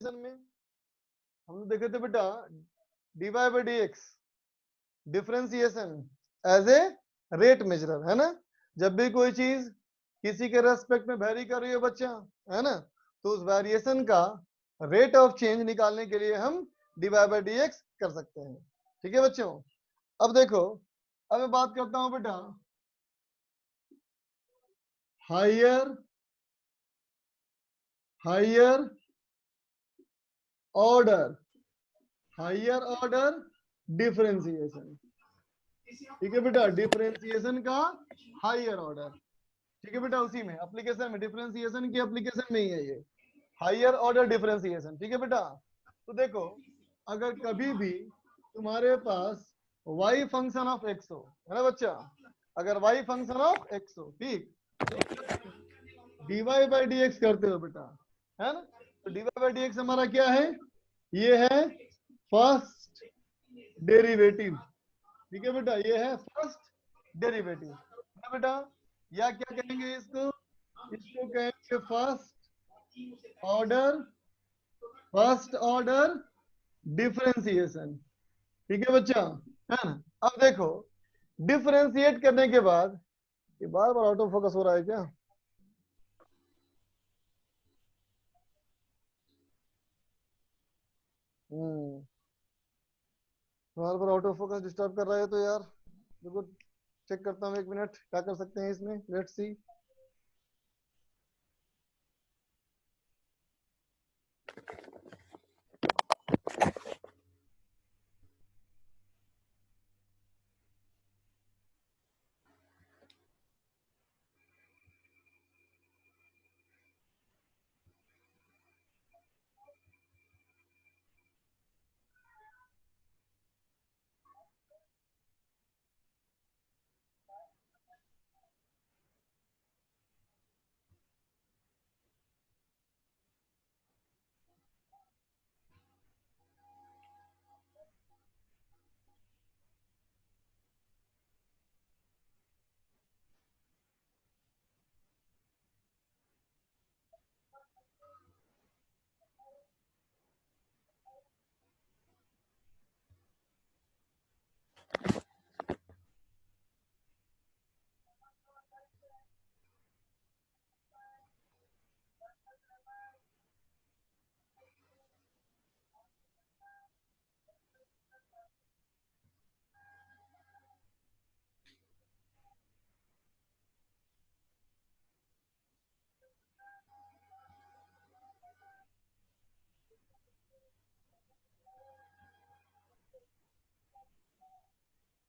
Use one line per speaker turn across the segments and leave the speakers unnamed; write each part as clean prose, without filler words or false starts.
Differentiation में हम लोग देखे थे बेटा dy by D X differentiation as a rate measurer, है ना। जब भी कोई चीज किसी के रेस्पेक्ट में वेरी कर रही है बच्चा, है ना, तो उस वेरिएशन का रेट ऑफ चेंज निकालने के लिए हम dy बाई डी एक्स कर सकते हैं। ठीक है बच्चों। अब देखो, अब मैं बात करता हूं बेटा हायर ऑर्डर डिफरेंशिएशन। ठीक है बेटा, डिफरेंशिएशन का हायर ऑर्डर। ठीक है बेटा, उसी में एप्लीकेशन में, डिफरेंशिएशन की एप्लीकेशन में ही है ये हायर ऑर्डर डिफरेंशिएशन। ठीक है बेटा, तो देखो अगर कभी भी तुम्हारे पास y फंक्शन ऑफ x हो, है ना बच्चा, अगर y फंक्शन ऑफ x हो, ठीक, dy बाई डी एक्स करते हो बेटा, है ना, तो dy बाई डी एक्स हमारा क्या है, ये है फर्स्ट डेरिवेटिव। ठीक है बेटा, ये है फर्स्ट डेरिवेटिव, है ना बेटा, या क्या कहेंगे इसको, इसको कहेंगे फर्स्ट ऑर्डर डिफरेंशिएशन। ठीक है बच्चा, है ना। अब देखो डिफरेंशिएट करने के बाद, ये बार बार ऑटो फोकस हो रहा है क्या, बार बार ऑटो फोकस डिस्टर्ब कर रहा है तो यार देखो, चेक करता हूँ, एक मिनट क्या कर सकते हैं इसमें, लेट्स सी।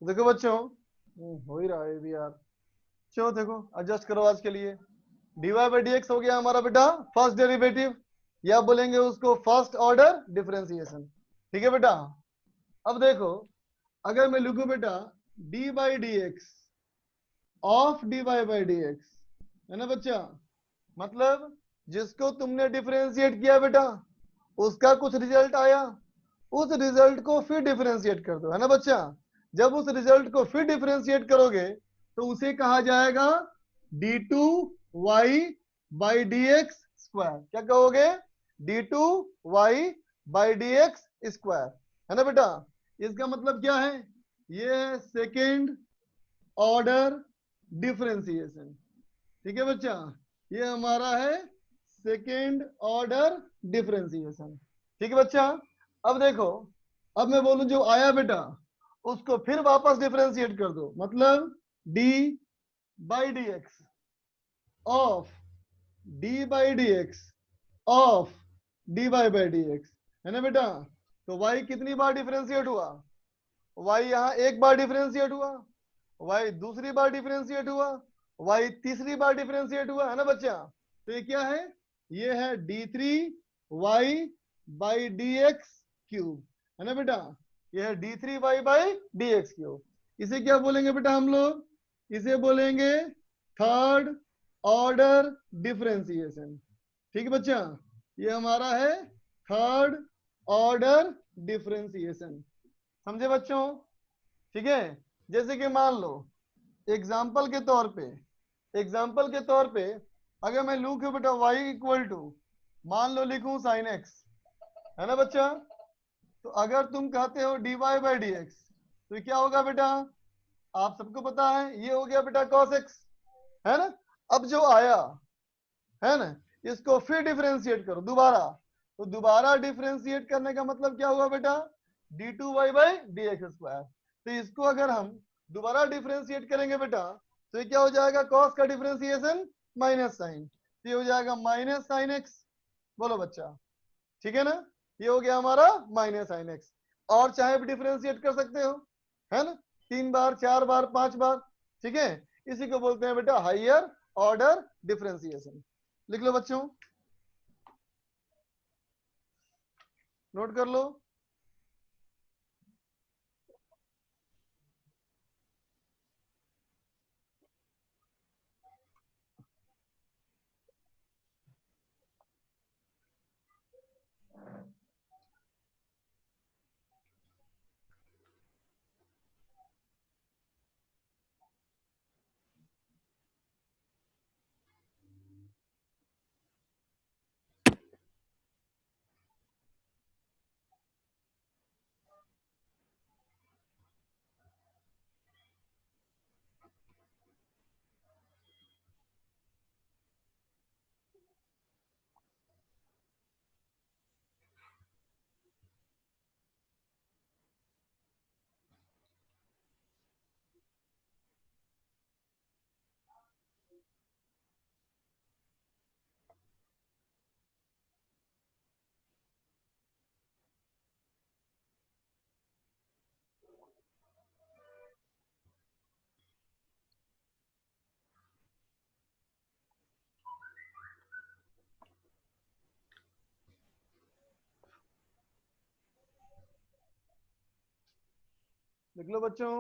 देखो बच्चों, हो ही रहा है भी यार, चलो देखो एडजस्ट करो आज के लिए। dy बाई डी एक्स हो गया हमारा बेटा फर्स्ट डेरिवेटिव, या बोलेंगे उसको फर्स्ट ऑर्डर डिफरेंशिएशन। ठीक है बेटा, अब देखो अगर मैं लिखूं बेटा D by D x of dy by D x, है ना बच्चा, मतलब जिसको तुमने डिफरेंशिएट किया बेटा उसका कुछ रिजल्ट आया, उस रिजल्ट को फिर डिफरेंशिएट कर दो, है ना बच्चा। जब उस रिजल्ट को फिर डिफरेंशिएट करोगे तो उसे कहा जाएगा d two Y by D x square. क्या कहोगे, d two Y by D x square, है ना बेटा। इसका मतलब क्या है, ये है सेकेंड ऑर्डर डिफरेंशिएशन। ठीक है बच्चा, ये हमारा है सेकेंड ऑर्डर डिफरेंशिएशन। ठीक है बच्चा, अब देखो, अब मैं बोलूं जो आया बेटा उसको फिर वापस डिफरेंशिएट कर दो, मतलब D by D x of d by D x of d by by D x, है ना बेटा। तो y कितनी बार डिफरेंशिएट हुआ, y यहाँ एक बार डिफरेंशिएट हुआ, y दूसरी बार डिफरेंशिएट हुआ, y तीसरी बार डिफरेंशिएट हुआ, है ना बच्चा। तो ये क्या है, ये है d3y by D x cube, है ना बेटा, ये है d3y by D x cube. इसे क्या बोलेंगे बेटा हम लोग, इसे बोलेंगे थर्ड ऑर्डर डिफरेंशिएशन। ठीक है बच्चा, ये हमारा है थर्ड ऑर्डर डिफरेंशिएशन। समझे बच्चों, ठीक है। जैसे कि मान लो एग्जाम्पल के तौर पे अगर मैं लिखूं बेटा y इक्वल टू, मान लो लिखूं साइन एक्स, है ना बच्चा। तो अगर तुम कहते हो dy बाई डी एक्स, तो ये क्या होगा बेटा, आप सबको पता है ये हो गया बेटा cos x, है ना। अब जो आया, है ना, इसको फिर डिफरेंशिएट करो दोबारा। तो दोबारा डिफरेंशिएट करने का मतलब क्या हुआ बेटा, d2y by D x square. तो इसको अगर हम दोबारा डिफरेंशिएट करेंगे बेटा, तो ये क्या हो जाएगा, cos का डिफरेंशिएशन माइनस साइन, तो ये हो जाएगा माइनस साइन एक्स। बोलो बच्चा, ठीक है ना। ये हो गया हमारा माइनस साइन एक्स। और चाहे भी डिफरेंशिएट कर सकते हो, है ना, 3 बार 4 बार 5 बार, ठीक है। इसी को बोलते हैं बेटा हाइयर ऑर्डर डिफरेंशिएशन। लिख लो बच्चों, नोट कर लो। लिख लो बच्चों,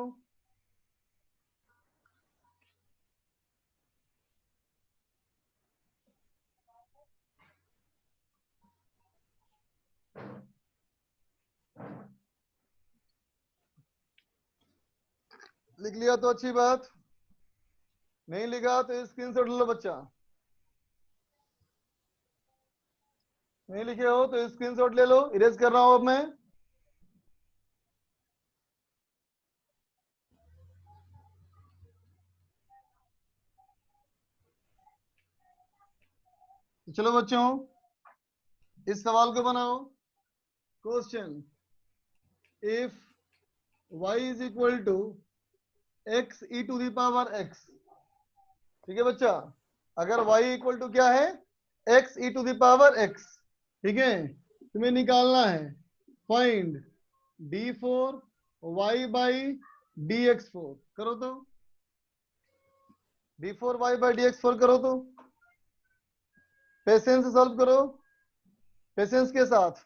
लिख लिया तो अच्छी बात, नहीं लिखा तो स्क्रीनशॉट ले लो बच्चा, नहीं लिखे हो तो स्क्रीनशॉट ले लो, इरेज कर रहा हूं अब मैं। चलो बच्चों, इस सवाल को बनाओ। Question, if y is equal to x e to the power x, ठीक है बच्चा। अगर y इक्वल टू क्या है, x e to the power x, ठीक है। तुम्हें निकालना है find d4 y by D x four, करो तो d4 y by D x four करो तो, पेशेंस से सॉल्व करो, पेशेंस के साथ।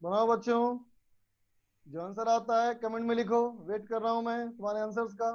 बनाओ बच्चों, जो आंसर आता है कमेंट में लिखो, वेट कर रहा हूं मैं तुम्हारे आंसर्स का।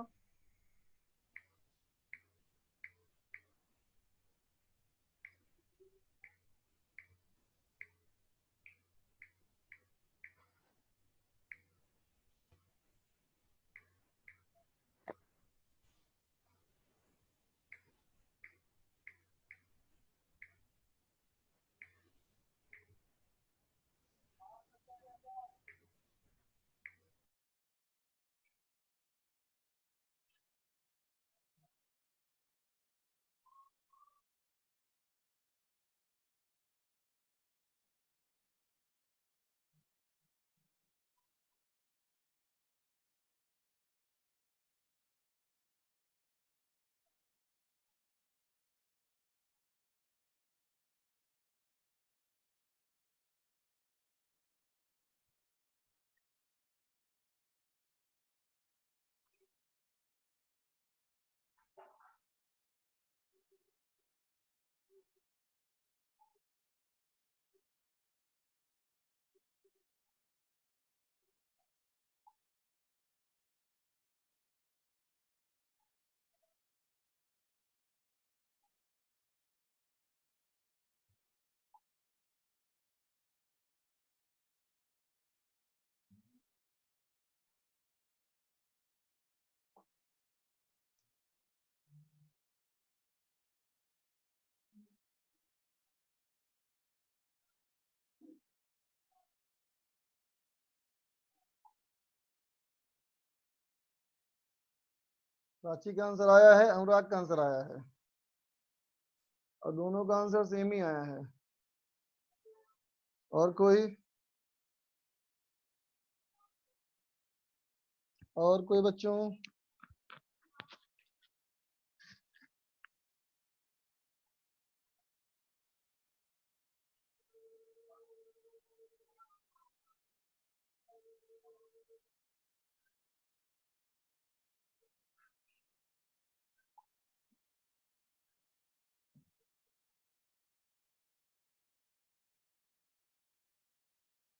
प्राची का आंसर आया है, अनुराग का आंसर आया है, और दोनों का आंसर सेम ही आया है। और कोई, और कोई बच्चों?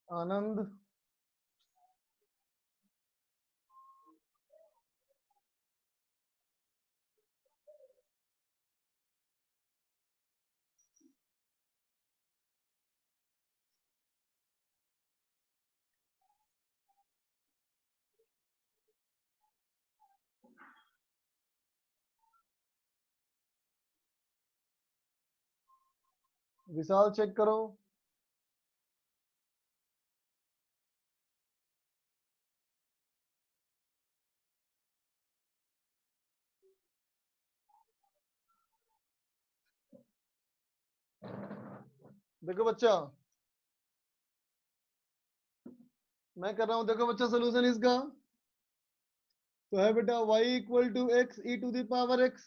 आनंद, विशाल चेक करो। देखो बच्चा, मैं कर रहा हूं, देखो बच्चा सोल्यूशन इसका तो है बेटा y equal to x e to the power x,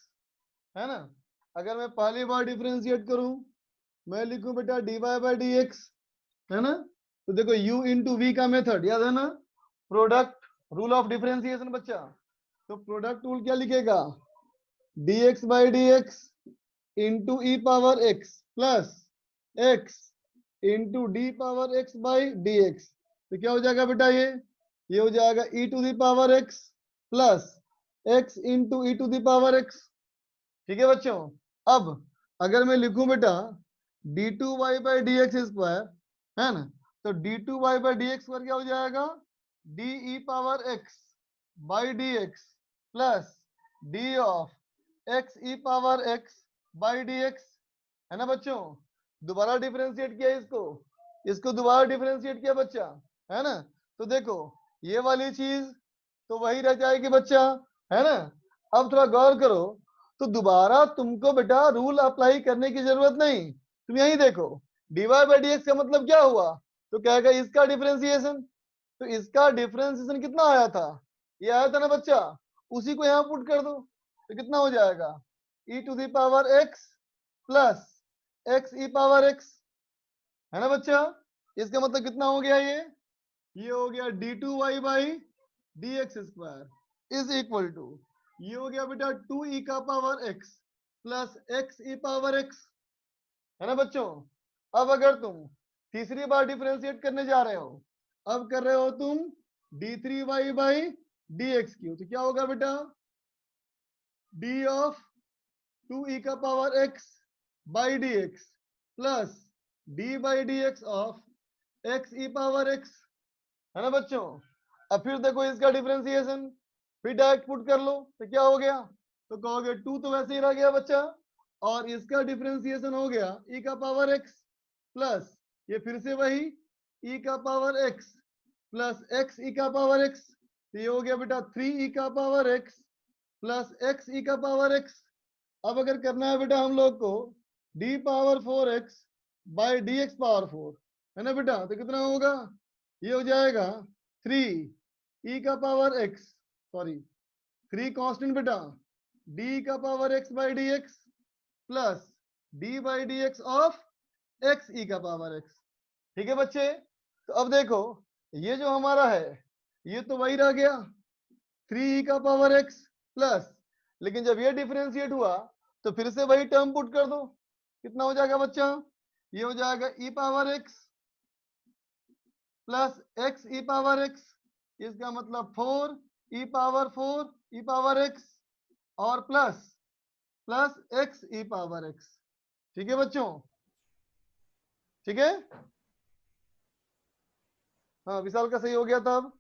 है ना। अगर मैं पहली बार डिफरेंशिएट करूं, मैं लिखूं बेटा dy बाई डी एक्स, है ना। तो देखो u इंटू वी का मेथड याद है ना, प्रोडक्ट रूल ऑफ डिफरेंशिएशन बच्चा। तो प्रोडक्ट रूल क्या लिखेगा, dx by D x into E power x plus X into D power x by D X. तो क्या हो जाएगा बेटा, ये हो जाएगा E to the power X plus X into E to the power X. ठीक है बच्चों। अब अगर मैं लिखूं बेटा D two Y by D x square, है ना, तो D two Y by D x square क्या हो जाएगा, D E power x by D x plus D of x e power x by D x, है ना बच्चों। दोबारा डिफरेंशिएट किया इसको, इसको दोबारा डिफरेंशिएट किया बच्चा, है ना। तो देखो ये वाली चीज तो वही रह जाएगी बच्चा, है ना। अब थोड़ा गौर करो, तो दोबारा तुमको बेटा रूल अप्लाई करने की जरूरत नहीं, तुम यही देखो dy बाई डी एक्स का मतलब क्या हुआ, तो कहेगा इसका डिफरेंशिएशन। तो इसका डिफरेंशिएशन कितना आया था, ये आया था ना बच्चा, उसी को यहाँ पुट कर दो, तो कितना हो जाएगा e टू the power x plus x e power x, है ना बच्चा। इसका मतलब कितना हो गया, ये हो गया d two Y by D x square is equal to, ये हो गया बेटा टू ई का power x plus x e power x, है ना बच्चों। अब अगर तुम तीसरी बार डिफरेंशिएट करने जा रहे हो, अब कर रहे हो तुम d three y by D x cube, तो क्या होगा बेटा, डी ऑफ टू ई का power x by D x plus D by D x of x e power x, है ना बच्चों। अब फिर देखो इसका डिफरेंशिएशन, फिर डायरेक्ट पुट कर लो, तो क्या हो गया, तो कहोगे टू तो वैसे ही रह गया बच्चा, और इसका डिफरेंशिएशन हो गया ई का पावर एक्स प्लस ये फिर से वही ई का power x plus x E का पावर एक्स, तो ये हो गया बेटा थ्री ई का power x plus x E का पावर एक्स। अब अगर करना है बेटा हम लोग को D power four x by D x power four, है ना बेटा, तो कितना होगा, ये हो जाएगा थ्री ई का power X, sorry three constant बेटा डी का power x by D x plus D by D x of x E का पावर एक्स। ठीक है बच्चे। तो अब देखो ये जो हमारा है ये तो वही रह गया थ्री ई का पावर एक्स प्लस, लेकिन जब ये डिफरेंशिएट हुआ तो फिर से वही टर्म पुट कर दो, कितना हो जाएगा बच्चा, ये हो जाएगा ई power x plus x e power x, इसका मतलब फोर ई पावर एक्स और plus plus x e power x. ठीक है बच्चों, ठीक है। हाँ विशाल का सही हो गया था। अब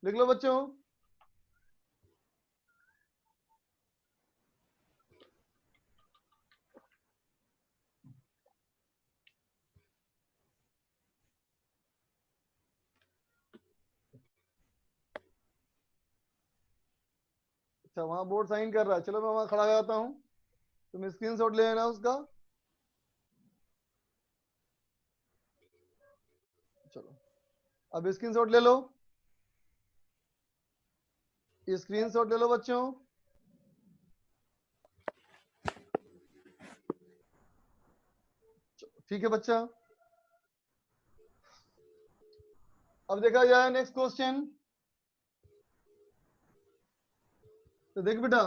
लिख लो बच्चों। अच्छा वहां बोर्ड साइन कर रहा है, चलो मैं वहां खड़ा हो जाता हूँ, तुम स्क्रीनशॉट ले लेना उसका। चलो अब स्क्रीनशॉट ले लो, स्क्रीनशॉट ले लो बच्चों। ठीक है बच्चा, अब देखा जाए नेक्स्ट क्वेश्चन। तो देख बेटा,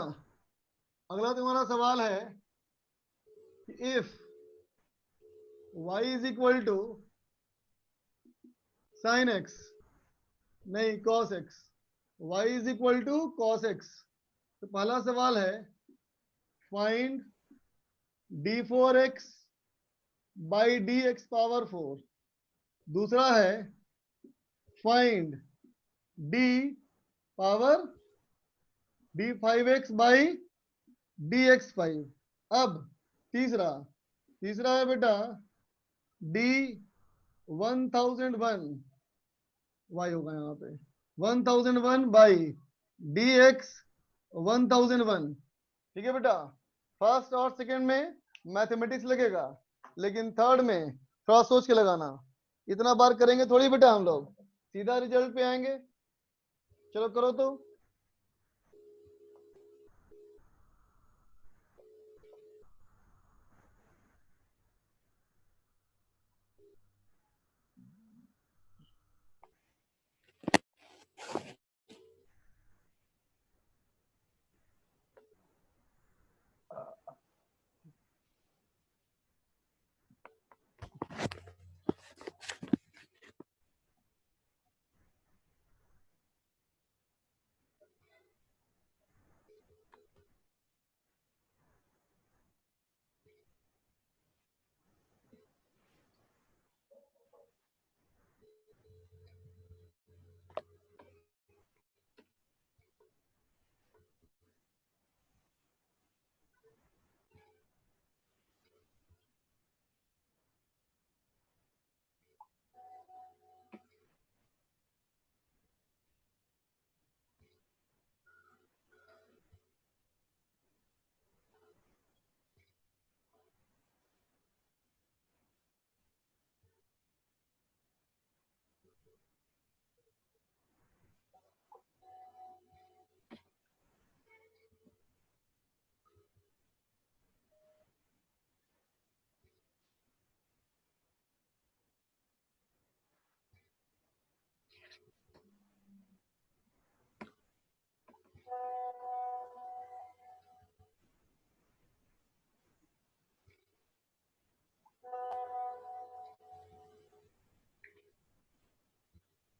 अगला तुम्हारा सवाल है if y is equal to sine X, नहीं cos X, y is equal to cos X. तो पहला सवाल है find d4x by dx power 4। दूसरा है find d power d5x by dx5। अब तीसरा, तीसरा है बेटा d1001 y होगा यहाँ पे 1001 बाई dx 1001। ठीक है बेटा, फर्स्ट और सेकंड में मैथमेटिक्स लगेगा, लेकिन थर्ड में थोड़ा सोच के लगाना। इतना बार करेंगे थोड़ी बेटा हम लोग सीधा रिजल्ट पे आएंगे। चलो करो तो।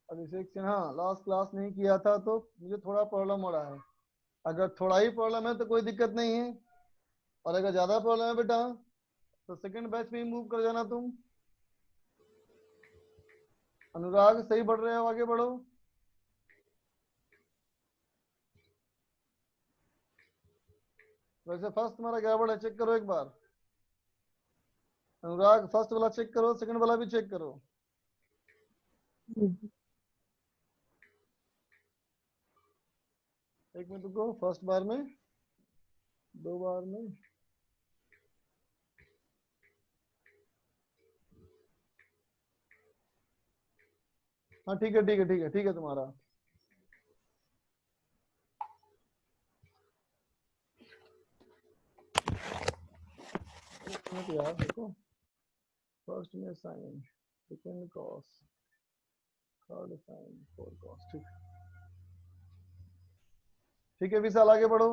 अभिषेक सिन्हा लास्ट क्लास नहीं किया था तो मुझे थोड़ा प्रॉब्लम हो रहा है। अगर थोड़ा ही प्रॉब्लम है तो कोई दिक्कत नहीं है, और अगर ज्यादा प्रॉब्लम है बेटा तो सेकंड बैच में ही मूव कर जाना तुम। अनुराग सही बढ़ रहे हो, आगे बढ़ो। वैसे फर्स्ट तुम्हारा गड़बड़ है, चेक करो एक बार। अनुराग फर्स्ट वाला चेक करो, सेकंड वाला भी चेक करो। एक मिनट रुको, फर्स्ट बार में, दो बार में। हाँ ठीक है ठीक है ठीक है ठीक है तुम्हारा। यार देखो, फर्स्ट में sine, second cos, third sine, fourth cos. ठीक, ठीक है विशाल आगे बढ़ो।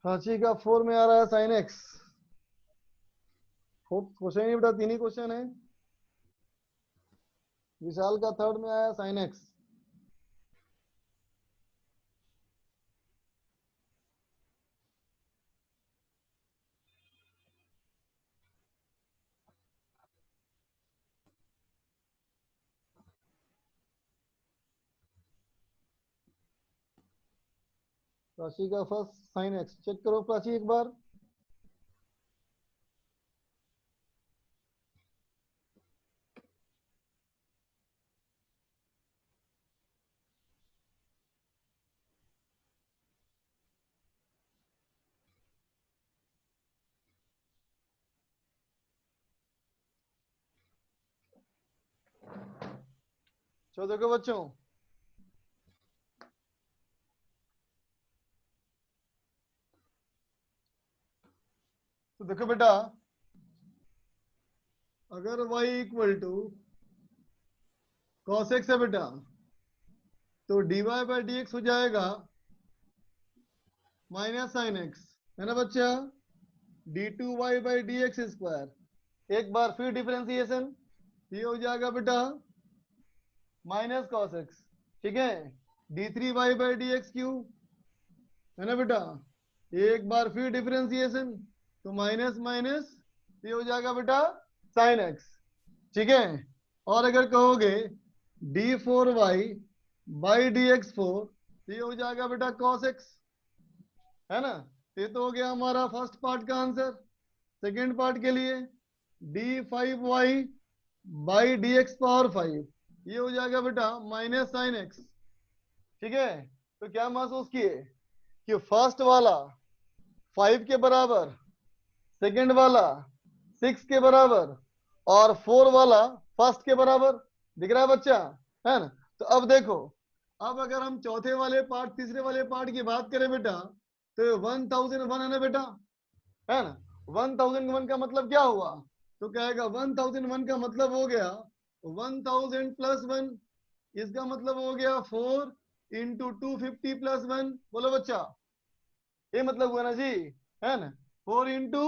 राशि का 4 में आ रहा है साइन एक्स। फोर्थ क्वेश्चन नहीं बेटा, 3 ही क्वेश्चन है। विशाल का थर्ड में आया साइन एक्स। राशि का फर्स्ट साइन एक्स चेक करो प्राची एक बार। चलो देखो बच्चों, तो देखो बेटा, अगर y equal to cos x है बेटा, तो dy बाई डी एक्स हो जाएगा माइनस साइन एक्स, है ना बच्चा। D two Y by D x square, एक बार फिर डिफरेंशिएशन, ये हो जाएगा बेटा माइनस कॉस एक्स, ठीक है। D three y by D x cube, है ना बेटा, एक बार फिर डिफरेंशिएशन, तो माइनस माइनस, ये हो जाएगा बेटा साइन एक्स, ठीक है। और अगर कहोगे d four y by D x four, ये हो जाएगा बेटा कॉस एक्स, है ना। ये तो हो गया हमारा फर्स्ट पार्ट का आंसर। सेकेंड पार्ट के लिए d five y by D x power five, ये हो जाएगा बेटा माइनस साइन एक्स, ठीक है। तो क्या महसूस किए कि फर्स्ट वाला 5 के बराबर, सेकेंड वाला 6 के बराबर, और 4 वाला फर्स्ट के बराबर, दिख रहा है बच्चा, है ना। तो अब देखो, अब अगर हम चौथे वाले पार्ट, तीसरे वाले पार्ट की बात करें बेटा, तो 1001 है ना बेटा, है ना। 1001 का मतलब क्या हुआ, तो कहेगा 1001 का मतलब हो गया 1000 प्लस 1, इसका मतलब हो गया 4 इंटू 250 प्लस 1, बोलो बच्चा, ये मतलब हुआ ना जी, है ना। 4 इंटू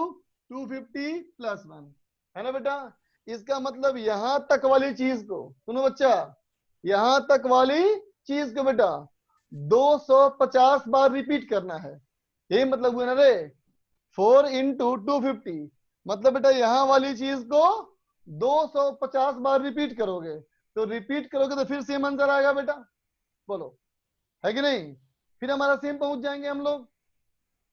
250 प्लस 1, है ना बेटा। इसका मतलब यहां तक वाली चीज को, सुनो बच्चा, यहां तक वाली चीज को बेटा 250 बार रिपीट करना है, यही मतलब हुआ ना रे। 4 इंटू 250, मतलब बेटा यहां वाली चीज को 250 बार रिपीट करोगे, तो रिपीट करोगे तो फिर सेम आंसर आएगा बेटा, बोलो है कि नहीं। फिर हमारा सेम पहुंच जाएंगे हम लोग,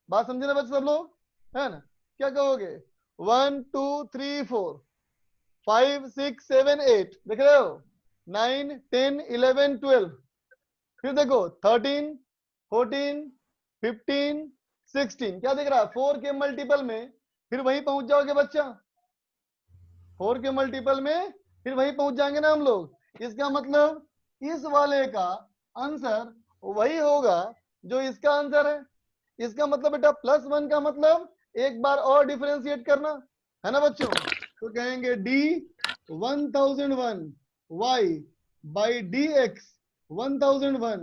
बात समझे ना बच्चे सब लोग, है ना। क्या कहोगे, 1 2 3 4 5 6 7 8, देख रहे हो, 9 10 11 12, फिर देखो 13 14 15 16, क्या दिख रहा है, 4 के मल्टीपल में फिर वहीं पहुंच जाओगे बच्चा, 4 के मल्टीपल में फिर वहीं पहुंच जाएंगे ना हम लोग। इसका मतलब इस वाले का आंसर वही होगा जो इसका आंसर है। इसका मतलब बेटा प्लस 1 का मतलब एक बार और डिफरेंशिएट करना, है ना बच्चों। तो कहेंगे d 1001 y by D x 1001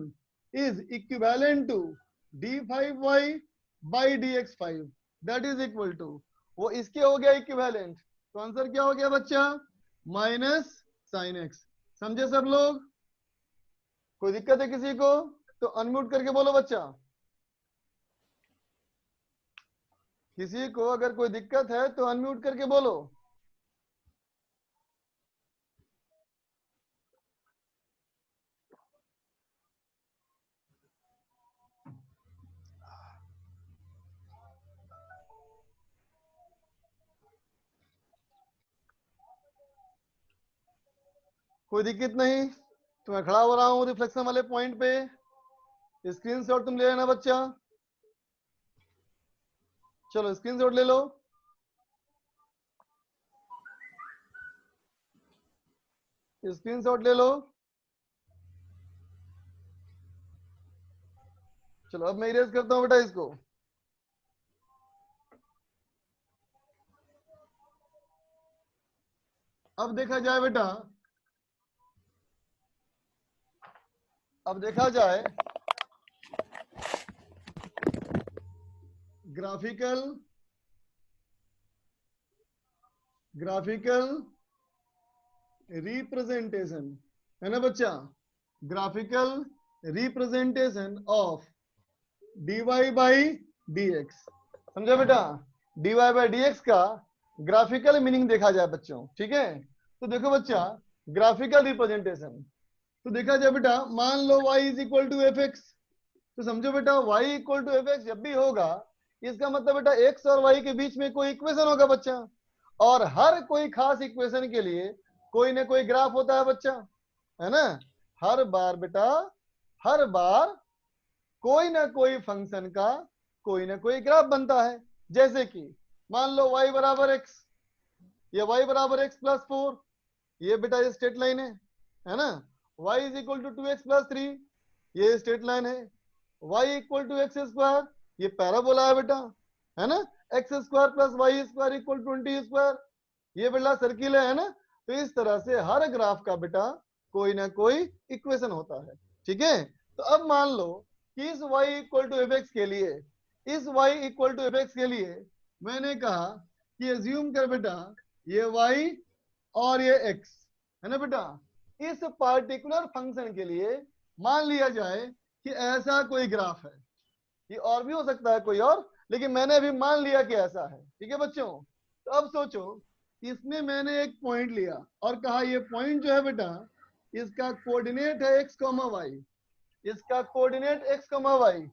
is equivalent to d five y by D x five, that is equal to, वो इसके हो गया इक्विवेलेंट, तो आंसर क्या हो गया बच्चा, माइनस साइन एक्स। समझे सब लोग, कोई दिक्कत है किसी को, तो अनम्यूट करके बोलो बच्चा। किसी को अगर कोई दिक्कत है तो अनम्यूट करके बोलो। कोई दिक्कत नहीं, तो मैं खड़ा हो रहा हूँ रिफ्लेक्शन वाले पॉइंट पे, स्क्रीनशॉट तुम ले लेना बच्चा, चलो स्क्रीनशॉट ले लो। स्क्रीनशॉट ले लो। चलो अब मैं इरेज करता हूँ बेटा इसको। अब देखा जाए बेटा, अब देखा जाए ग्राफिकल रिप्रेजेंटेशन, है ना बच्चा, graphical representation of dy by dx। समझा बेटा, dy बाई dx का ग्राफिकल मीनिंग देखा जाए बच्चों, ठीक है। तो देखो बच्चा, ग्राफिकल रिप्रेजेंटेशन, तो देखा जाए बेटा, मान लो y is equal to f x, तो समझो बेटा y equal to f x जब भी होगा, इसका मतलब बेटा x और y के बीच में कोई इक्वेशन होगा बच्चा, और हर कोई खास इक्वेशन के लिए कोई ना कोई ग्राफ होता है बच्चा, है ना। हर बार बेटा, हर बार कोई ना कोई फंक्शन का कोई ना कोई ग्राफ बनता है। जैसे कि मान लो y बराबर x, ये y बराबर x प्लस 4, ये बेटा ये स्ट्रेट लाइन है ना। y is equal to 2x plus 3, ये स्ट्रेट लाइन है। y equal to x square, ये पैराबोला है बेटा, है ना। X square plus y square equal 20 square, ये बेटा सर्किल है ना। तो इस तरह से हर ग्राफ का बेटा कोई ना कोई इक्वेशन होता है, ठीक है। तो अब मान लो कि इस y equal to f x के लिए, इस y equal to f x के लिए मैंने कहा कि एज्यूम कर बेटा ये y और ये x, है ना बेटा। इस पार्टिकुलर फंक्शन के लिए मान लिया जाए कि ऐसा कोई ग्राफ है, ये और भी हो सकता है कोई और, लेकिन मैंने अभी मान लिया कि ऐसा है, ठीक है बच्चों। तो अब सोचो, इसमें मैंने एक पॉइंट लिया और कहा ये पॉइंट जो है बेटा, इसका कोऑर्डिनेट है x, y, इसका कोऑर्डिनेट x, y,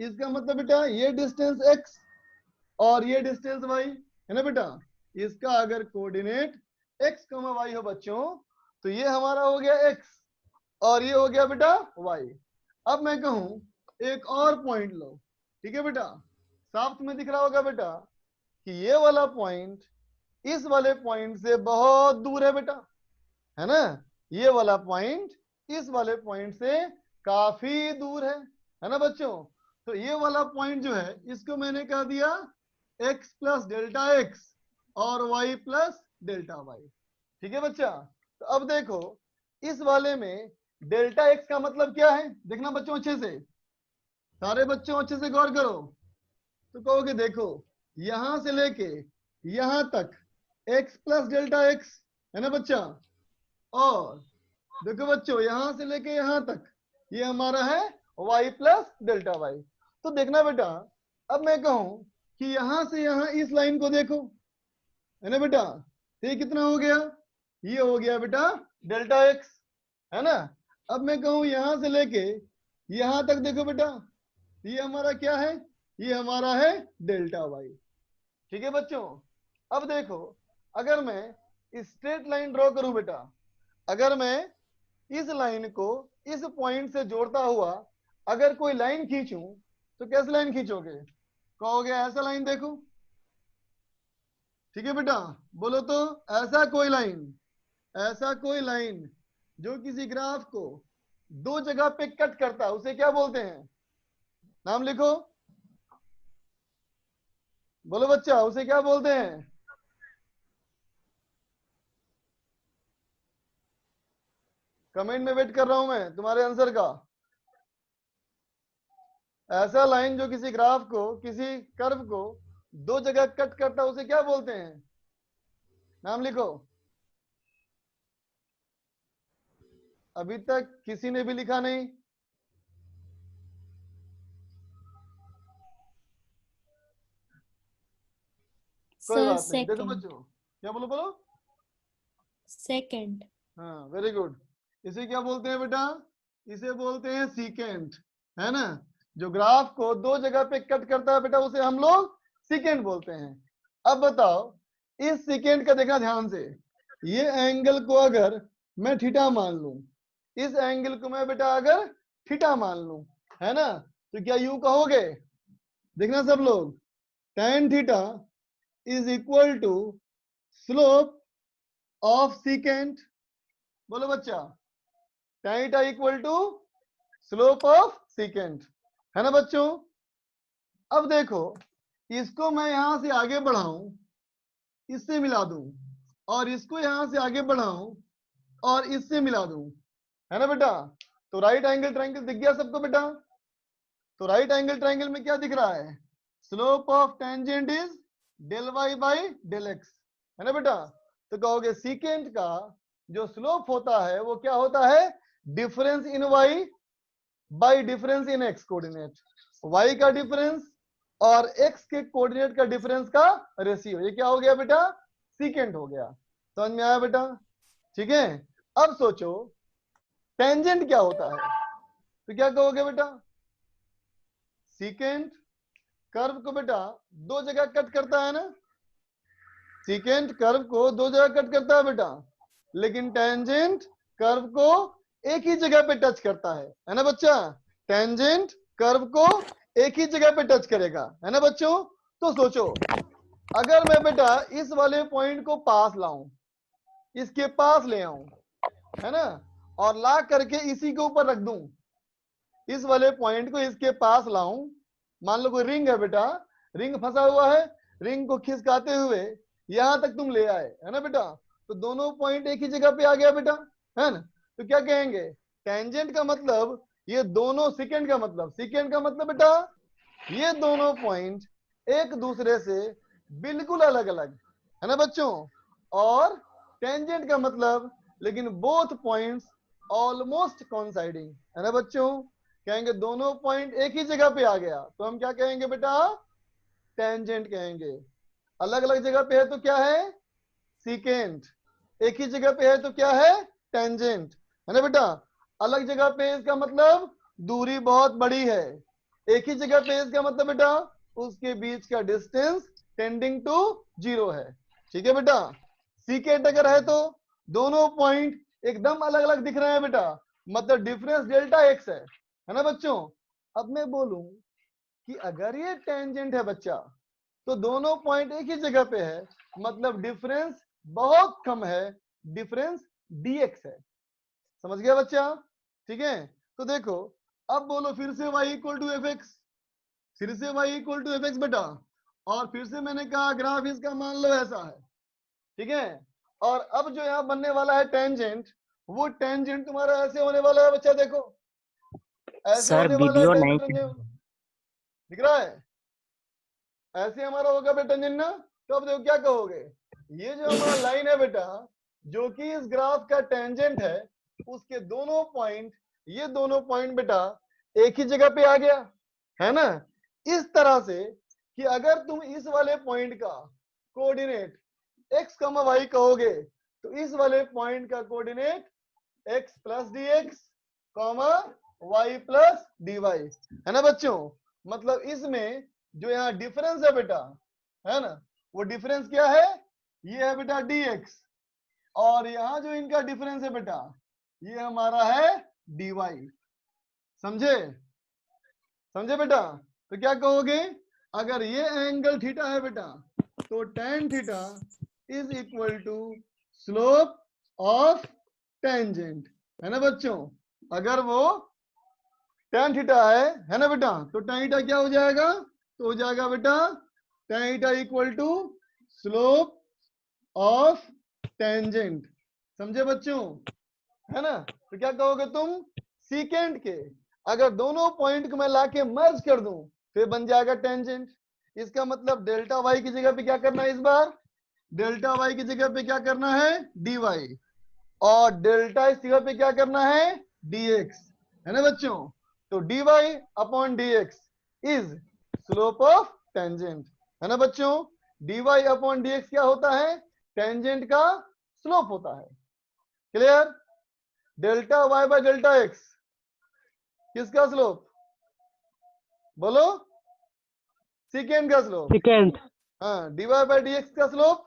इसका मतलब बेटा ये डिस्टेंस x और ये डिस्टेंस y, है ना बेटा। इसका अगर कोऑर्डिनेट x, y हो बच्चों, तो ये हमारा हो गया x और ये हो गया बेटा y। अब मैं कहूं एक और पॉइंट लो, ठीक है बेटा, साफ तुम्हें दिख रहा होगा बेटा कि ये वाला पॉइंट इस वाले पॉइंट से बहुत दूर है बेटा, है ना। ये वाला पॉइंट इस वाले पॉइंट से काफी दूर है ना बच्चों। तो ये वाला पॉइंट जो है इसको मैंने कह दिया x प्लस डेल्टा x और y प्लस डेल्टा y, ठीक है बच्चा। तो अब देखो इस वाले में डेल्टा x का मतलब क्या है, देखना बच्चों अच्छे से, सारे बच्चों अच्छे से गौर करो। तो कहोगे देखो यहां से लेके यहां तक x प्लस डेल्टा x, है ना बच्चा, और देखो बच्चों यहां से लेके यहां तक ये हमारा है y प्लस डेल्टा y। तो देखना बेटा, अब मैं कहूं कि यहां से यहां इस लाइन को देखो, है ना बेटा, ये कितना हो गया, ये हो गया बेटा डेल्टा x, है ना। अब मैं कहूं यहां से लेके यहां तक देखो बेटा, ये हमारा क्या है, ये हमारा है डेल्टा y, ठीक है बच्चों। अब देखो अगर मैं स्ट्रेट लाइन ड्रॉ करूं बेटा, अगर मैं इस लाइन को इस पॉइंट से जोड़ता हुआ अगर कोई लाइन खींचूं, तो कैसे लाइन खींचोगे, कहोगे ऐसा लाइन देखो, ठीक है बेटा, बोलो तो ऐसा कोई लाइन, ऐसा कोई लाइन जो किसी ग्राफ को दो जगह पे कट करता है उसे क्या बोलते हैं, नाम लिखो, बोलो बच्चा उसे क्या बोलते हैं। कमेंट में वेट कर रहा हूं मैं तुम्हारे आंसर का। ऐसा लाइन जो किसी ग्राफ को, किसी कर्व को दो जगह कट करता है उसे क्या बोलते हैं, नाम लिखो। अभी तक किसी ने भी लिखा नहीं, कोई
सर
बात नहीं। देखो
सेकंड।
बच्चों, क्या बोलो बोलो,
सेकंड।
हाँ वेरी गुड। इसे क्या बोलते हैं बेटा, इसे बोलते हैं सीकेंट, है ना। जो ग्राफ को दो जगह पे कट करता है बेटा उसे हम लोग सीकेंट बोलते हैं। अब बताओ इस सीकेंट का देखना ध्यान से, ये एंगल को अगर मैं थीटा मान लूं, इस एंगल को मैं बेटा अगर थीटा मान लूं, है ना, तो क्या यूं कहोगे, देखना सब लोग, tan theta is equal to slope of secant, बोलो बच्चा, tan theta equal to slope of secant, है ना बच्चों। अब देखो इसको मैं यहां से आगे बढ़ाऊं, इससे मिला दूं, और इसको यहां से आगे बढ़ाऊं और इससे मिला दूं, है ना बेटा। तो राइट एंगल ट्रायंगल दिख गया सबको बेटा। तो राइट एंगल ट्रायंगल में क्या दिख रहा है, slope of tangent is del y by del x, है ना बेटा। तो कहोगे सीकेंट का जो स्लोप होता है वो क्या होता है, difference in y by difference in x coordinate, y का डिफरेंस और एक्स के कोऑर्डिनेट का डिफरेंस का रेशियो, ये क्या हो गया बेटा, सीकेंट हो गया। समझ में आया बेटा, ठीक है। अब सोचो टेंजेंट क्या होता है, तो क्या कहोगे बेटा, सीकेंट कर्व को बेटा दो जगह कट करता है ना, सीकेंट कर्व को दो जगह कट करता है बेटा, लेकिन टेंजेंट कर्व को एक ही जगह पे टच करता है ना बच्चा। टेंजेंट कर्व को एक ही जगह पे टच करेगा, है ना बच्चों। तो सोचो अगर मैं बेटा इस वाले पॉइंट को पास लाऊं, इसके पास ले आऊं, है ना, और ला करके इसी के ऊपर रख दूं, इस वाले पॉइंट को इसके पास लाऊं, मान लो कोई रिंग है बेटा, रिंग फंसा हुआ है, रिंग को खिसकाते हुए यहां तक तुम ले आए, है ना बेटा, तो दोनों पॉइंट एक ही जगह पे आ गया बेटा, है ना। तो क्या कहेंगे, टेंजेंट का मतलब ये दोनों, सेकेंड का मतलब, सेकेंड का मतलब बेटा ये दोनों पॉइंट एक दूसरे से बिल्कुल अलग अलग, है ना बच्चों। और टेंजेंट का मतलब लेकिन बोथ पॉइंट्स ऑलमोस्ट कोइंसाइडिंग, है ना बच्चों। कहेंगे दोनों पॉइंट एक ही जगह पे आ गया तो हम क्या कहेंगे बेटा, टेंजेंट कहेंगे। अलग अलग जगह पे है तो क्या है, सीकेंट। एक ही जगह पे है तो क्या है, टेंजेंट, है ना बेटा। अलग जगह पे इसका मतलब दूरी बहुत बड़ी है, एक ही जगह पे इसका मतलब बेटा उसके बीच का डिस्टेंस टेंडिंग टू 0 है, ठीक है बेटा। सीकेंट अगर है तो दोनों पॉइंट एकदम अलग अलग दिख रहे हैं बेटा, मतलब डिफरेंस डेल्टा एक्स है ना बच्चों। अब मैं बोलूं कि अगर ये टेंजेंट है बच्चा तो दोनों पॉइंट एक ही जगह पे है, मतलब डिफरेंस बहुत कम है, डिफरेंस dx है। समझ गया बच्चा, ठीक है। तो देखो अब बोलो फिर से y equal to f x, फिर से y equal to f x बेटा, और फिर से मैंने कहा ग्राफ इसका मान लो ऐसा है, ठीक है। और अब जो यहाँ बनने वाला है टेंजेंट, वो टेंजेंट तुम्हारा ऐसे होने वाला है बच्चा, देखो ऐसे
सर
होने वाला है
वीडियो नहीं
टेंजेंट, दिख रहा है, ऐसे हमारा होगा बेटा टेंजेंट ना। तो अब देखो क्या कहोगे, ये जो हमारा लाइन है बेटा जो कि इस ग्राफ का टेंजेंट है, उसके दोनों पॉइंट, ये दोनों पॉइंट बेटा एक ही जगह पे आ गया, है ना। इस तरह से कि अगर तुम इस वाले पॉइंट का कोऑर्डिनेट x, y कहोगे तो इस वाले पॉइंट का coordinate x plus d x, y plus d y, है ना बच्चों। मतलब इसमें जो यहाँ डिफरेंस है बेटा, है ना, वो डिफरेंस क्या है, ये है बेटा dx, और यहाँ जो इनका डिफरेंस है बेटा ये हमारा है dy। समझे, समझे बेटा। तो क्या कहोगे, अगर ये एंगल थीटा है बेटा तो tan theta is equal to slope of tangent, है ना बच्चों। अगर वो tan थीटा है ना बेटा, तो tan थीटा क्या हो जाएगा, तो हो जाएगा बेटा tan theta equal to slope of tangent. समझे बच्चों, है ना। तो क्या कहोगे तुम, सीकेंट के अगर दोनों पॉइंट को मैं लाके मर्ज कर दूं फिर बन जाएगा टेंजेंट। इसका मतलब डेल्टा वाई की जगह पे क्या करना है, इस बार डेल्टा वाई की जगह पे क्या करना है, डी वाई, और डेल्टा इस जगह पे क्या करना है, dx, है ना बच्चों। तो dy upon dx is slope of tangent, है ना बच्चों। dy अपॉन dx क्या होता है, टेंजेंट का स्लोप होता है। Clear, delta y by delta x किसका स्लोप, बोलो, सीकेंट का स्लोप।
सेकेंड
हाँ, dy बाय dx का स्लोप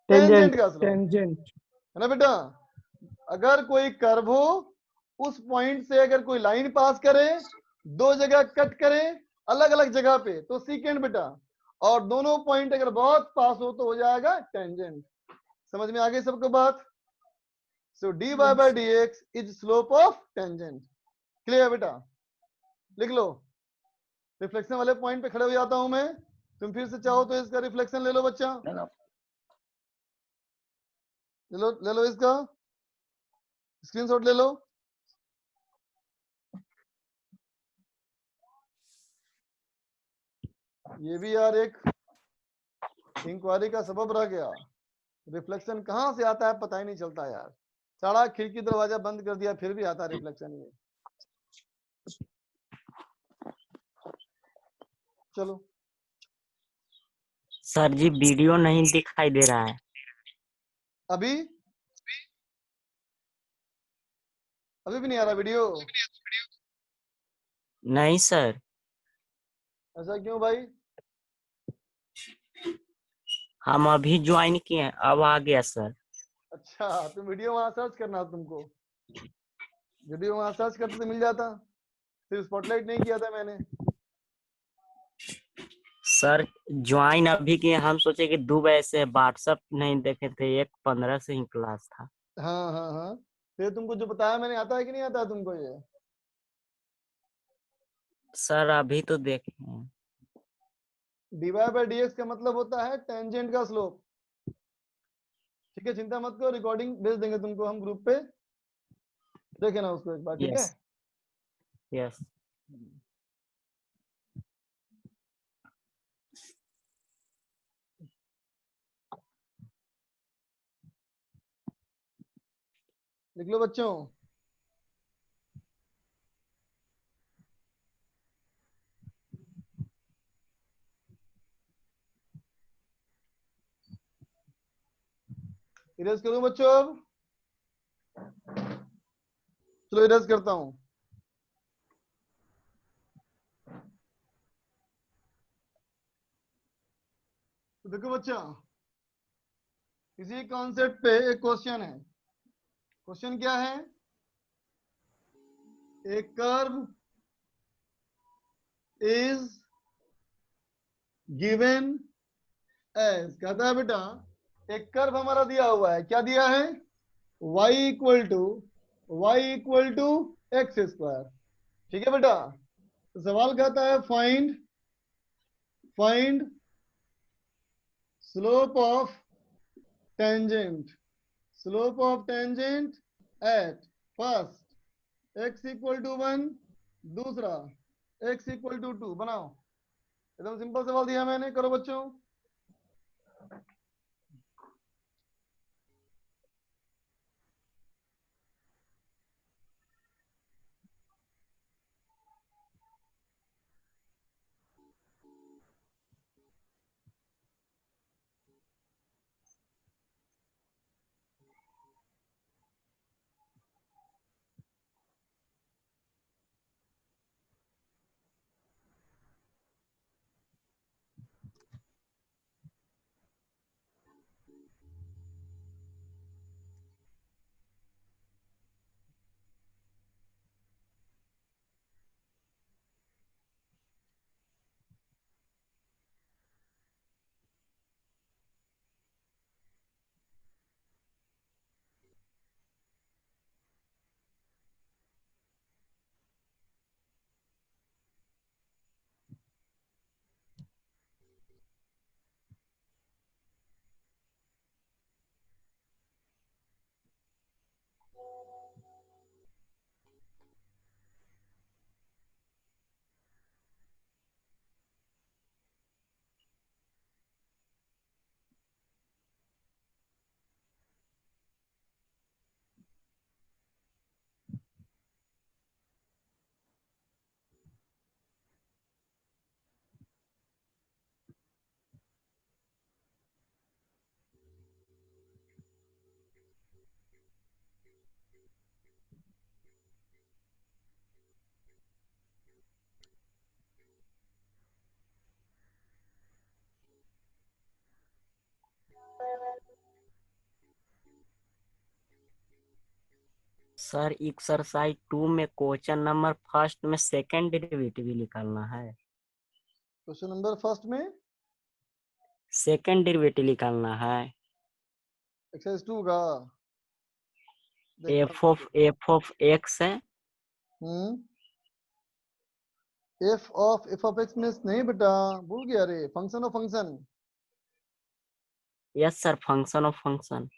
टेंजेंट
टेंजेंट
का स्लोप,
टेंजेंट
है ना बेटा। अगर कोई कर्व हो, उस पॉइंट से अगर कोई लाइन पास करे, दो जगह कट करे अलग अलग जगह पे तो सीकेंट बेटा, और दोनों पॉइंट अगर बहुत पास हो तो हो जाएगा टेंजेंट। समझ में आ गई सबको बात। So dy by dx is slope of tangent. Clear बेटा, लिख लो। रिफ्लेक्शन वाले पॉइंट पे खड़े हो जाता हूं मैं, तुम फिर से चाहो तो इसका रिफ्लेक्शन ले लो बच्चा, ले लो इसका स्क्रीनशॉट ले लो। ये भी यार एक इंक्वायरी का सबब रह गया। रिफ्लेक्शन कहाँ से आता है पता ही नहीं चलता यार। सारा खिड़की दरवाजा बंद कर दिया फिर भी आता रिफ्लेक्शन ये। चलो
सर जी वीडियो नहीं दिखाई दे रहा है।
अभी अभी भी नहीं आ रहा वीडियो?
नहीं सर।
ऐसा क्यों भाई?
हम अभी ज्वाइन किए हैं, अब आ गया सर।
अच्छा तुम वीडियो वहां सर्च करना तुमको, वीडियो वहां सर्च करते तो मिल जाता। सिर्फ स्पॉटलाइट नहीं किया था मैंने।
सर ज्वाइन अभी किए, हम सोचे कि 2 बजे से व्हाट्सएप नहीं देखे थे, 1:15 से ही क्लास था।
हाँ हाँ हाँ, फिर तुमको जो बताया मैंने आता है कि नहीं आता तुमको ये?
सर अभी तो देखे हैं।
डीवाई बाई डी एक्स का मतलब होता है टेंजेंट का स्लोप। ठीक है चिंता मत करो, रिकॉर्डिंग भेज देंगे तुमको हम ग्रुप पे, देखे ना उसको एक बार, ठीक है?
Yes yes.
लिख लो बच्चों। इरेज करूं बच्चों अब? चलो इरेज करता हूं। तो देखो बच्चा, इसी कॉन्सेप्ट पे एक क्वेश्चन है। क्वेश्चन क्या है? एक कर्व इज गिवन एज, कहता है बेटा एक कर्व हमारा दिया हुआ है, क्या दिया है? y equal to x square. ठीक है बेटा, तो सवाल कहता है find slope of tangent, slope of tangent at first x equal to 1, दूसरा x इक्वल टू 2। बनाओ, एकदम सिंपल सवाल दिया मैंने, करो बच्चों।
सर एक्सरसाइज 2 में क्वेश्चन नंबर फर्स्ट में सेकंड डेरिवेटिव निकालना है।
क्वेश्चन नंबर फर्स्ट में
सेकंड डेरिवेटिव निकालना है।
एक्सरसाइज 2 का देखता हूँ।
एफ ऑफ एक्स है।
हम्म, एफ ऑफ एक्स मींस नहीं बेटा, भूल गया रे, function of function.
Yes sir, function of function.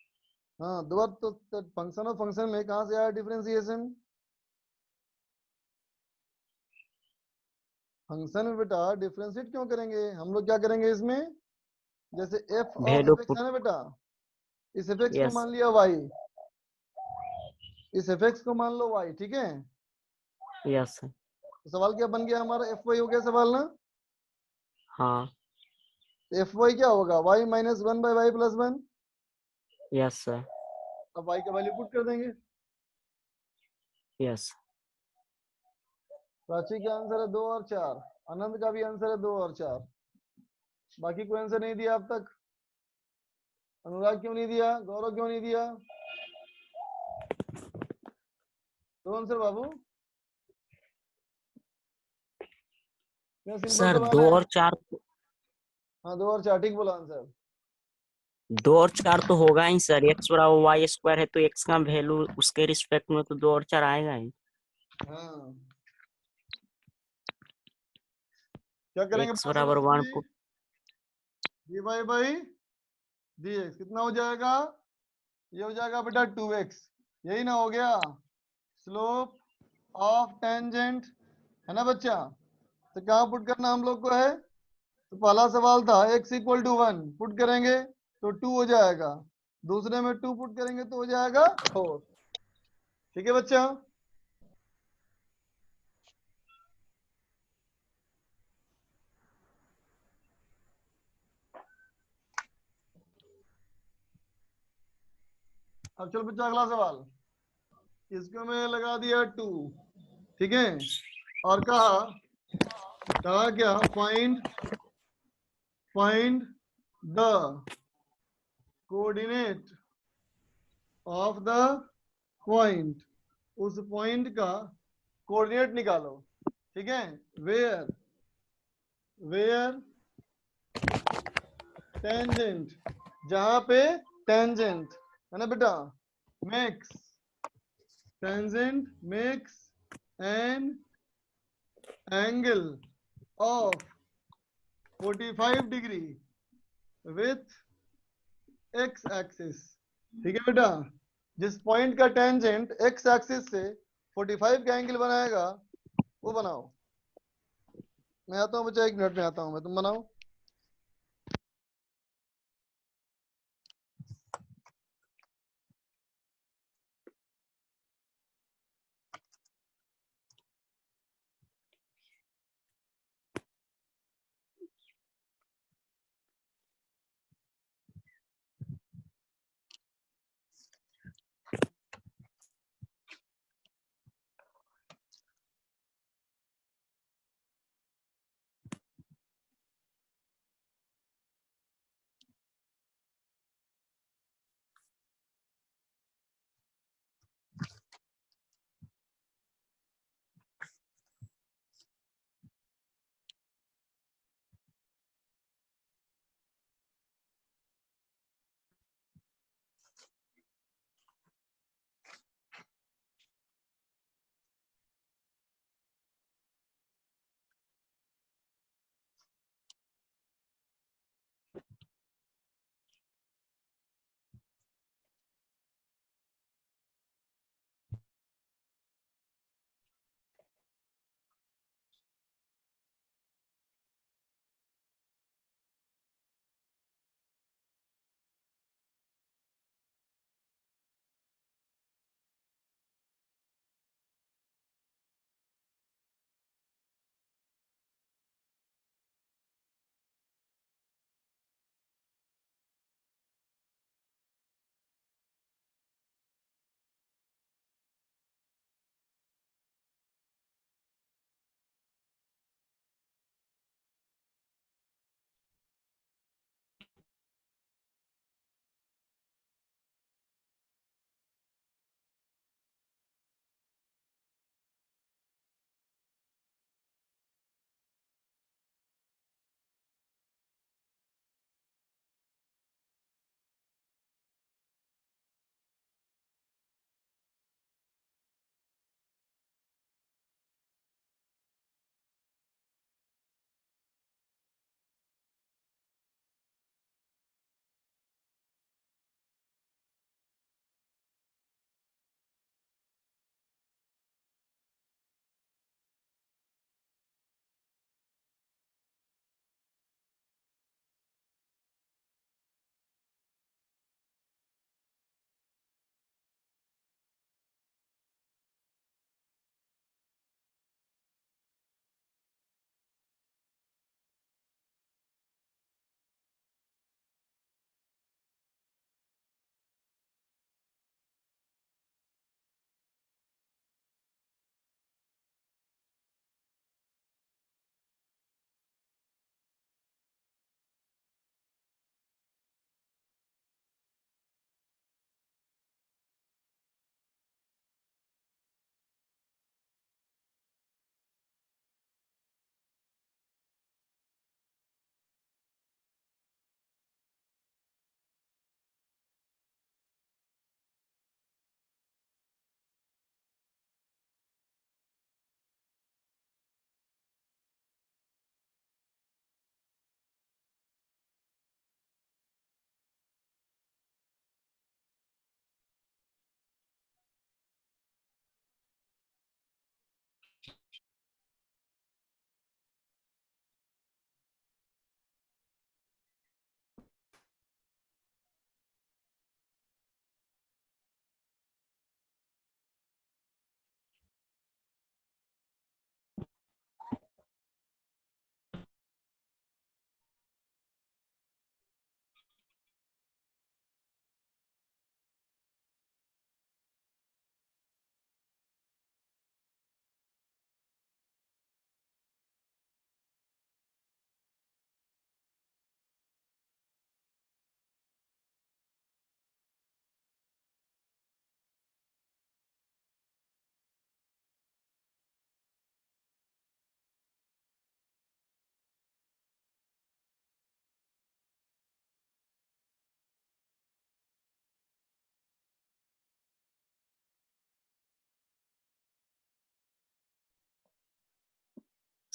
हाँ दोबारा तो फंक्शन ऑफ फंक्शन में कहाँ से आया डिफरेंशिएशन? फंक्शन में बेटा डिफरेंशिएट क्यों करेंगे, हम लोग क्या करेंगे इसमें, जैसे F of
value
F x
put.
है ना बेटा, इस एफ एक्स को
यस।
मान लिया वाई, इस एफ एक्स को मान लो वाई, ठीक है।
यस।
तो सवाल क्या बन गया हमारा, एफ वाई हो गया सवाल ना।
हाँ।
एफ वाई क्या होगा, y minus one by y plus one.
Yes sir.
अब वाई का वैल्यू पुट कर देंगे।
यस।
प्राची का आंसर है 2 और 4, आनंद का भी आंसर है 2 और 4, बाकी कोई आंसर नहीं दिया अब तक। अनुराग क्यों नहीं दिया, गौरव क्यों नहीं दिया, दो आंसर बाबू, क्या सिंपल
सर
सवाल
दो
है।
और चार।
हाँ 2 और 4 ठीक बोला आंसर।
2 और 4 तो होगा ही सर, एक्स बराबर वाई स्क्वायर है तो एक्स का वैल्यू उसके रिस्पेक्ट में तो 2 और 4 आएगा ही।
हाँ क्या करेंगे
एक्स
बेटा
बराबर
सॉल्यूशन
1
में,
put.
D y by D x कितना हो जाएगा, ये हो जाएगा बेटा 2x, यही ना हो गया, स्लोप ऑफ टेंजेंट, है ना बच्चा। तो कहाँ पुट करना हम लोग को है, तो पहला सवाल था x इक्वल टू 1 पुट करेंगे तो 2 हो जाएगा, दूसरे में 2 पुट करेंगे तो हो जाएगा 4, ठीक है बच्चा। अब चल बच्चा अगला सवाल, इसको मैं लगा दिया 2, ठीक है, और कहा क्या, find the coordinate of the point, उस पॉइंट का कोऑर्डिनेट निकालो, ठीक है। वेयर वेयर टेंजेंट, जहां पे टेंजेंट है ना बेटा, makes tangent makes an angle of 45 degree with x axis, ठीक है बेटा। जिस पॉइंट का टेंजेंट एक्स एक्सिस से 45 का एंगल बनाएगा वो बनाओ। मैं आता हूँ बच्चा, 1 मिनट में आता हूँ मैं, तुम बनाओ।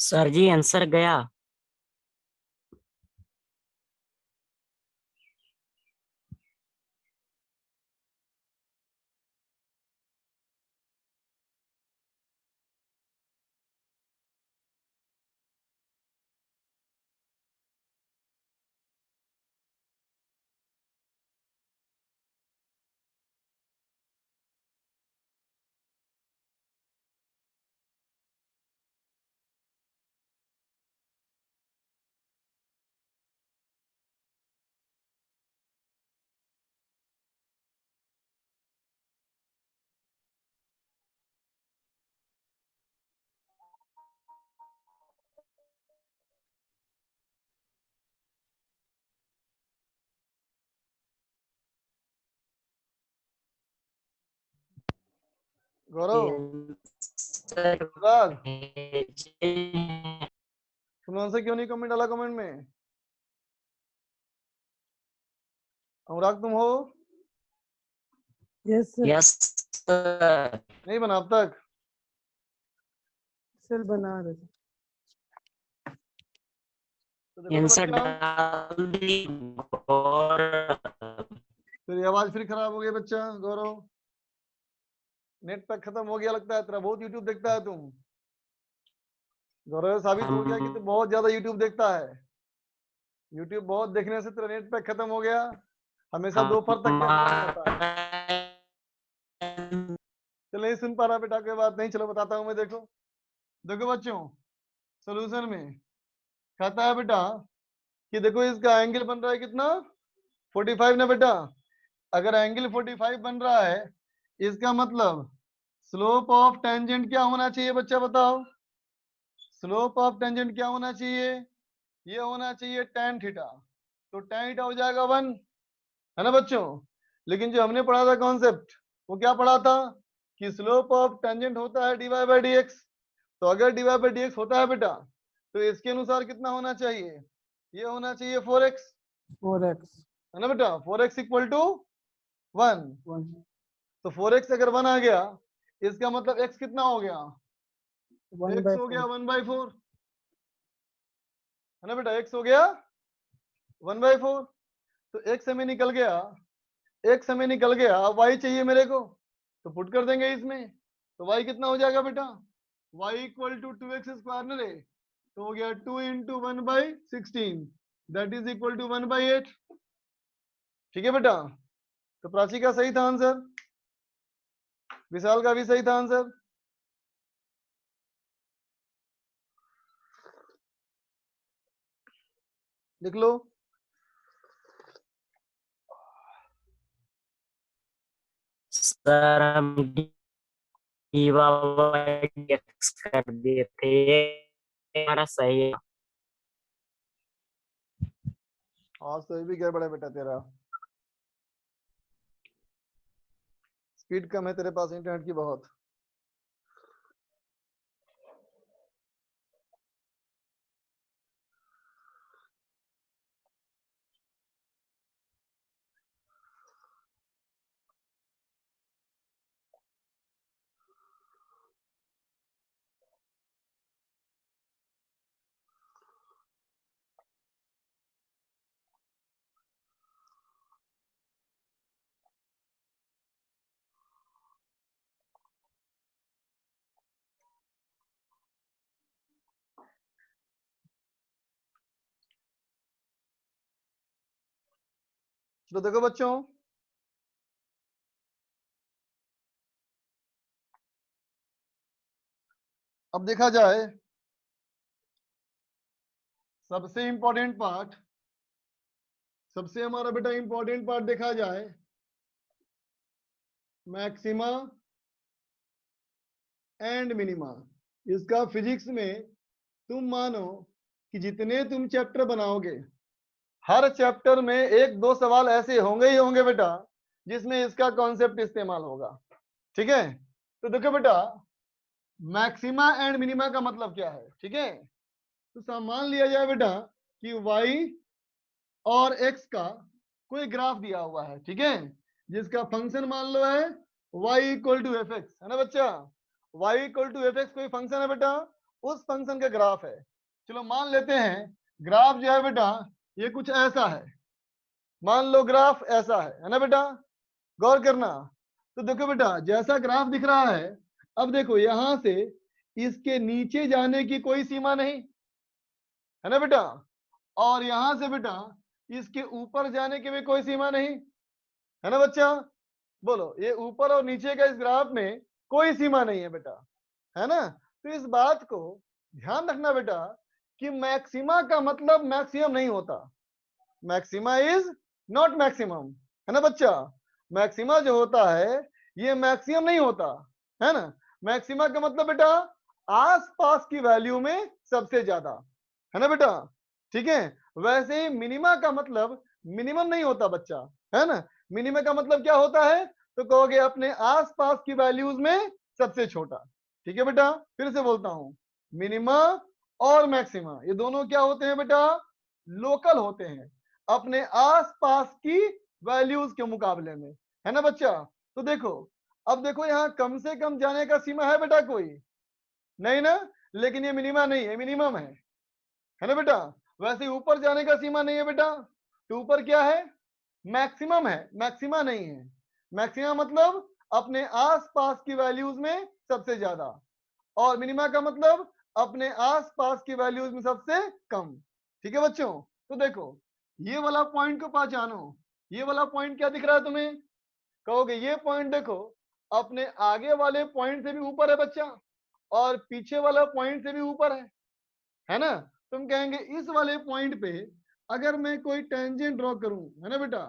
सर जी आंसर गया।
गौरव,
आंसर
अनुराग,
भेजें।
तुमने आंसर क्यों नहीं कमेंट डाला कमेंट में? अनुराग तुम हो?
Yes sir.
Yes sir.
नहीं बना अब तक?
सर बना रहे थे।
तो देखो तो
आंसर
बच्चा,
डाल दी और
तेरी आवाज फिर खराब हो गई बच्चा। गौरव, नेट पैक खत्म हो गया लगता है तेरा, बहुत यूट्यूब देखता है तुम। गौरव, साबित हो गया कि तू बहुत ज्यादा यूट्यूब देखता है। यूट्यूब बहुत देखने से तेरा नेट पैक खत्म हो गया, हमेशा दोपहर तक नेट ऑन रहता है। चल नहीं सुन पा रहा बेटा, कोई बात नहीं, चलो बताता हूँ मैं। देखो देखो बच्चों, सोल्यूशन में कहता है बेटा कि देखो इसका एंगल बन रहा है कितना, 45 ना बेटा। अगर एंगल 45 बन रहा है, इसका मतलब स्लोप ऑफ टेंजेंट क्या होना चाहिए बच्चा, बताओ। स्लोप ऑफ टेंजेंट क्या होना चाहिए? ये होना चाहिए tan थीटा। तो tan थीटा हो जाएगा 1, है ना बच्चों। लेकिन जो हमने पढ़ा था कॉन्सेप्ट, वो क्या पढ़ा था कि स्लोप ऑफ टेंजेंट होता है dy बाई डी एक्स। तो अगर dy बाई डी एक्स होता है बेटा, तो इसके अनुसार कितना होना चाहिए? ये होना चाहिए 4x,
4x
है ना बेटा। 4x equal to 1।
1
तो 4x अगर 1 आ गया, इसका मतलब x कितना हो गया?
1
x
बाय
हो गया
4।
1/4, है ना बेटा। x हो गया 1/4। तो x हमें निकल गया, x हमें निकल गया। अब y चाहिए मेरे को, तो पुट कर देंगे इसमें। तो y कितना हो जाएगा बेटा? y इक्वल टू 2x² ना रे, तो हो गया 2 into 1/16, that is equal to 1/8। ठीक है बेटा। तो प्राची का सही था आंसर, विशाल का भी सही था आंसर। लिख लो।
सर हम एक्स कर दिए थे, ये हमारा सही है।
आज तो ये भी गड़बड़ है बेटा तेरा, स्पीड कम है तेरे पास इंटरनेट की बहुत। तो देखो बच्चों, अब देखा जाए सबसे इंपॉर्टेंट पार्ट, सबसे हमारा बेटा इंपॉर्टेंट पार्ट देखा जाए, मैक्सिमा एंड मिनिमा। इसका फिजिक्स में तुम मानो कि जितने तुम चैप्टर बनाओगे, हर चैप्टर में एक दो सवाल ऐसे होंगे ही होंगे बेटा जिसमें इसका कॉन्सेप्ट इस्तेमाल होगा। ठीक है। तो देखो बेटा, मैक्सिमा एंड मिनिमा का मतलब क्या है? ठीक है। तो मान लिया जाए बेटा कि y और x का कोई ग्राफ दिया हुआ है, ठीक है, जिसका फंक्शन मान लो है y equal to f x, है ना बच्चा। y equal to f x कोई फंक्शन है बेटा, उस फंक्शन का ग्राफ है। चलो मान लेते हैं ग्राफ जो है बेटा ये कुछ ऐसा है, मान लो ग्राफ ऐसा है ना बेटा, गौर करना। तो देखो बेटा जैसा ग्राफ दिख रहा है, अब देखो यहां से इसके नीचे जाने की कोई सीमा नहीं है ना बेटा, और यहां से बेटा इसके ऊपर जाने की भी कोई सीमा नहीं है ना बच्चा। बोलो ये ऊपर और नीचे का इस ग्राफ में कोई सीमा नहीं है बेटा, है ना। तो इस बात को ध्यान रखना बेटा कि मैक्सिमा का मतलब मैक्सिमम नहीं होता, मैक्सिमा इज नॉट मैक्सिमम, है ना बच्चा। मैक्सिमा जो होता है ये मैक्सिमम नहीं होता, है ना। मैक्सिमा का मतलब बेटा आसपास की वैल्यू में सबसे ज्यादा, है ना बेटा, ठीक है। वैसे ही मिनिमा का मतलब मिनिमम नहीं होता बच्चा, है ना। मिनिमा का मतलब क्या होता है, तो कहोगे अपने आसपास की वैल्यूज में सबसे छोटा, ठीक है बेटा। फिर से बोलता हूं, मिनिमा और मैक्सिमा ये दोनों क्या होते हैं बेटा, लोकल होते हैं अपने आसपास की वैल्यूज के मुकाबले में, है ना बच्चा। तो देखो अब देखो यहाँ कम से कम जाने का सीमा है बेटा कोई नहीं ना, लेकिन ये मिनिमा नहीं है, मिनिमम है ना बेटा। वैसे ऊपर जाने का सीमा नहीं है बेटा, तो ऊपर क्या है, मैक्सिमम है, मैक्सिमा नहीं है। मैक्सिमा मतलब अपने आसपास की वैल्यूज में सबसे ज्यादा, और मिनिमा का मतलब अपने आसपास की वैल्यूज में सबसे कम, ठीक है बच्चों। तो देखो ये वाला पॉइंट को पहचानो, ये वाला पॉइंट क्या दिख रहा है तुम्हें, कहोगे ये पॉइंट देखो अपने आगे वाले पॉइंट से भी ऊपर है बच्चा, और पीछे वाला पॉइंट से भी ऊपर है ना। तुम कहेंगे इस वाले पॉइंट पे अगर मैं कोई टेंजेंट ड्रॉ करूं, है ना बेटा,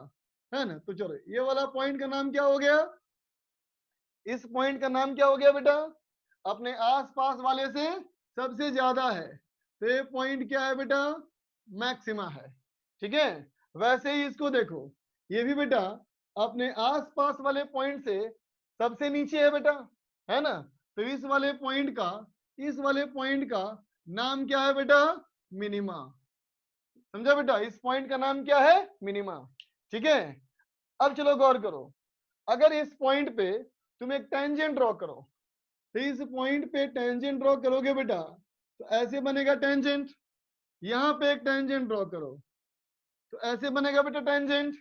है ना। तो चलो ये वाला पॉइंट का नाम क्या हो गया, इस पॉइंट का नाम क्या हो गया बेटा, अपने आसपास वाले से सबसे ज्यादा है, तो ये पॉइंट क्या है बेटा, मैक्सिमा है, ठीक है। वैसे ही इसको देखो, ये भी बेटा अपने आसपास वाले पॉइंट से सबसे नीचे है बेटा, है ना। तो इस वाले पॉइंट का, इस वाले पॉइंट का नाम क्या है बेटा, मिनिमा, समझा बेटा। इस पॉइंट का नाम क्या है, मिनिमा, ठीक है। अब चलो गौर करो, अगर इस पॉइंट पे तुम एक टेंजेंट ड्रॉ करो, तो इस पॉइंट पे टेंजेंट ड्रॉ करोगे बेटा तो ऐसे बनेगा टेंजेंट। यहां पे एक टेंजेंट ड्रॉ करो तो ऐसे बनेगा बेटा टेंजेंट,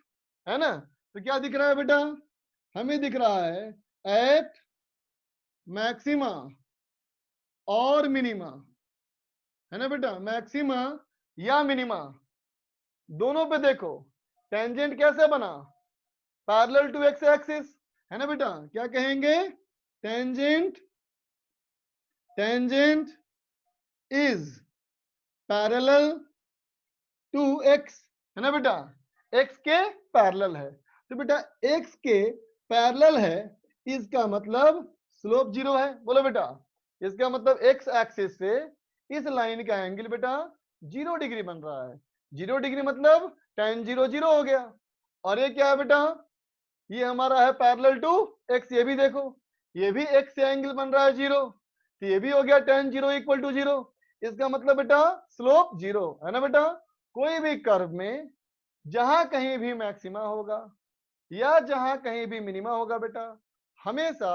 है ना। तो क्या दिख रहा है बेटा, हमें दिख रहा है एट मैक्सिमा और मिनिमा, है ना बेटा। मैक्सिमा या मिनिमा दोनों पे देखो टेंजेंट कैसे बना, पैरेलल टू एक्स एक्सिस, है ना बेटा। क्या कहेंगे, tangent, tangent is parallel to x, है ना बेटा, एक्स के पैरेलल है। तो बेटा एक्स के पैरेलल है, इसका मतलब स्लोप जीरो है, बोलो बेटा। इसका मतलब एक्स एक्सिस से इस लाइन का एंगल बेटा 0 डिग्री बन रहा है। 0 डिग्री मतलब tan 0 0 हो गया। और ये क्या है बेटा, ये हमारा है पैरेलल टू एक्स, ये भी देखो ये भी एक्स से एंगल बन रहा है 0, तो ये भी हो गया tan 0 इक्वल टू 0। इसका मतलब बेटा स्लोप 0, है ना बेटा। कोई भी कर्व में जहां कहीं भी मैक्सिमा होगा या जहां कहीं भी मिनिमा होगा बेटा, हमेशा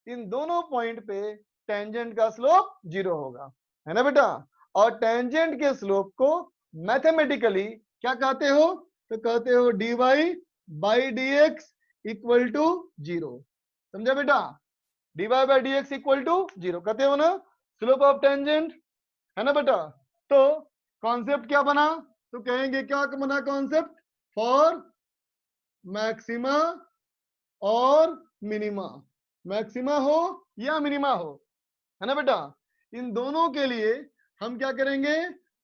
इन दोनों पॉइंट पे टेंजेंट का स्लोप 0 होगा, है ना बेटा। और टेंजेंट के स्लोप को मैथमेटिकली क्या कहते हो, तो कहते हो dy by dx equal to 0, समझा बेटा। dy by dx equal to 0 कहते हो ना, स्लोप ऑफ टेंजेंट, है ना बेटा। तो कॉन्सेप्ट क्या बना, तो कहेंगे क्या बना कॉन्सेप्ट, फॉर मैक्सिमा और मिनिमा, मैक्सिमा हो या मिनिमा हो, है ना बेटा। इन दोनों के लिए हम क्या करेंगे,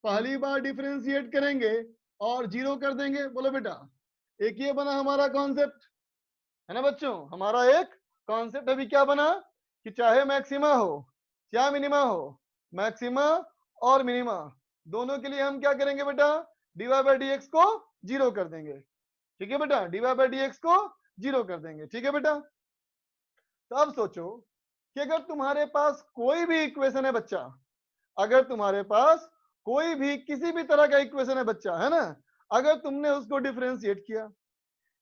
पहली बार डिफरेंशिएट करेंगे और 0 कर देंगे, बोलो बेटा। एक ये बना हमारा कॉन्सेप्ट, है ना बच्चों। हमारा एक कॉन्सेप्ट अभी क्या बना कि चाहे मैक्सिमा हो या मिनिमा हो, मैक्सिमा और मिनिमा दोनों के लिए हम क्या करेंगे बेटा, dy बाई dx को 0 कर देंगे, ठीक है बेटा। dy बाई dx को 0 कर देंगे, ठीक है बेटा। तो अब सोचो कि अगर तुम्हारे पास कोई भी इक्वेशन है बच्चा, अगर तुम्हारे पास कोई भी किसी भी तरह का इक्वेशन है बच्चा, है ना, अगर तुमने उसको डिफरेंशिएट किया,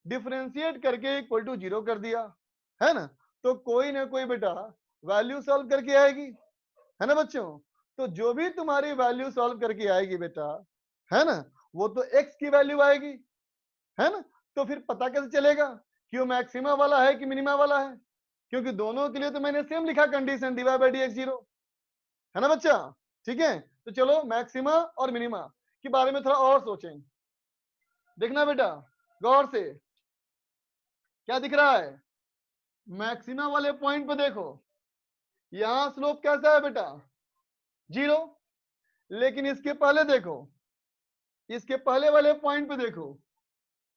डिफरेंशिएट करके इक्वल टू 0 कर दिया, है ना, तो कोई ना कोई बेटा वैल्यू सॉल्व करके आएगी, है ना बच्चों। तो जो भी तुम्हारी वैल्यू सॉल्व करके आएगी बेटा, है ना, वो तो x की वैल्यू आएगी, है ना। तो फिर पता कैसे चलेगा कि वो मैक्सिमा वाला है कि मिनिमा वाला है, क्योंकि दोनों के लिए तो मैंने सेम लिखा कंडीशन dy/dx 0, है ना बच्चा। ठीक है, तो चलो मैक्सिमा और मिनिमा के बारे में थोड़ा और सोचें। देखना बेटा गौर से, क्या दिख रहा है, मैक्सिमा वाले पॉइंट पे देखो, यहां स्लोप कैसा है बेटा, 0। लेकिन इसके पहले देखो, इसके पहले वाले पॉइंट पे देखो,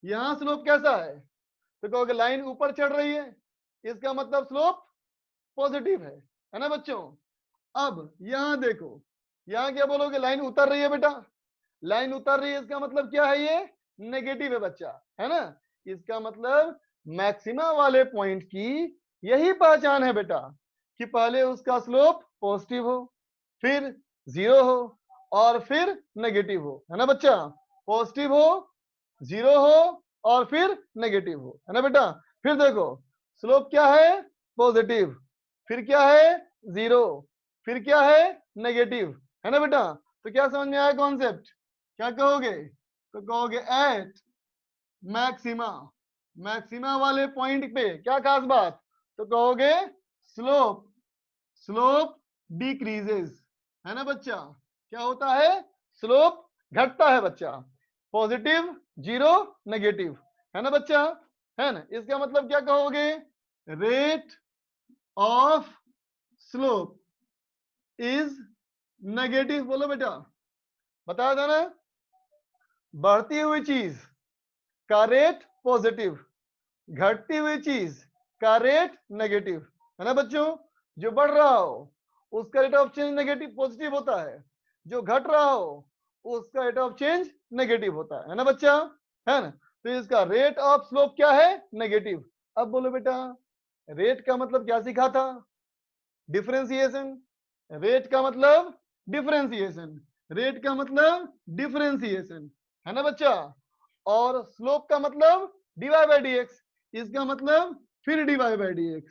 यहां स्लोप कैसा है, तो कहोगे लाइन ऊपर चढ़ रही है, इसका मतलब स्लोप पॉजिटिव है ना बच्चों। अब यहां देखो, यहां क्या बोलोगे, लाइन उतर रही है बेटा, लाइन उतर रही है, इसका मतलब क्या है, ये नेगेटिव है बच्चा, है ना। इसका मतलब मैक्सिमा वाले पॉइंट की यही पहचान है बेटा, कि पहले उसका स्लोप पॉजिटिव हो, फिर 0 हो, और फिर नेगेटिव हो, है ना बच्चा। पॉजिटिव हो, 0 हो, और फिर नेगेटिव हो, है ना बेटा। फिर देखो स्लोप क्या है, पॉजिटिव, फिर क्या है, 0, फिर क्या है, नेगेटिव, है ना बेटा। तो क्या समझ में आया कॉन्सेप्ट, क्या कहोगे, तो कहोगे एट मैक्सिमा, मैक्सिमा वाले पॉइंट पे क्या खास बात, तो कहोगे स्लोप, स्लोप डिक्रीजेस, है ना बच्चा। क्या होता है, स्लोप घटता है बच्चा, पॉजिटिव, 0, नेगेटिव, है ना बच्चा, है ना। इसका मतलब क्या कहोगे, rate of slope is negative, बोलो बेटा, बताया था ना, बढ़ती हुई चीज का रेट पॉजिटिव, घटती हुई चीज का रेट नेगेटिव, है ना बच्चों। जो बढ़ रहा हो उसका rate of change negative positive होता है, जो घट रहा हो उसका रेट ऑफ चेंज नेगेटिव होता है ना बच्चा, है ना। तो इसका रेट ऑफ स्लोप क्या है, नेगेटिव। अब बोलो बेटा, रेट का मतलब क्या सीखा था, डिफरेंशिएशन, रेट का मतलब डिफरेंशिएशन, रेट का मतलब डिफरेंशिएशन, है ना बच्चा। और स्लोप का मतलब dy/dx, इसका मतलब फिर dy/dx,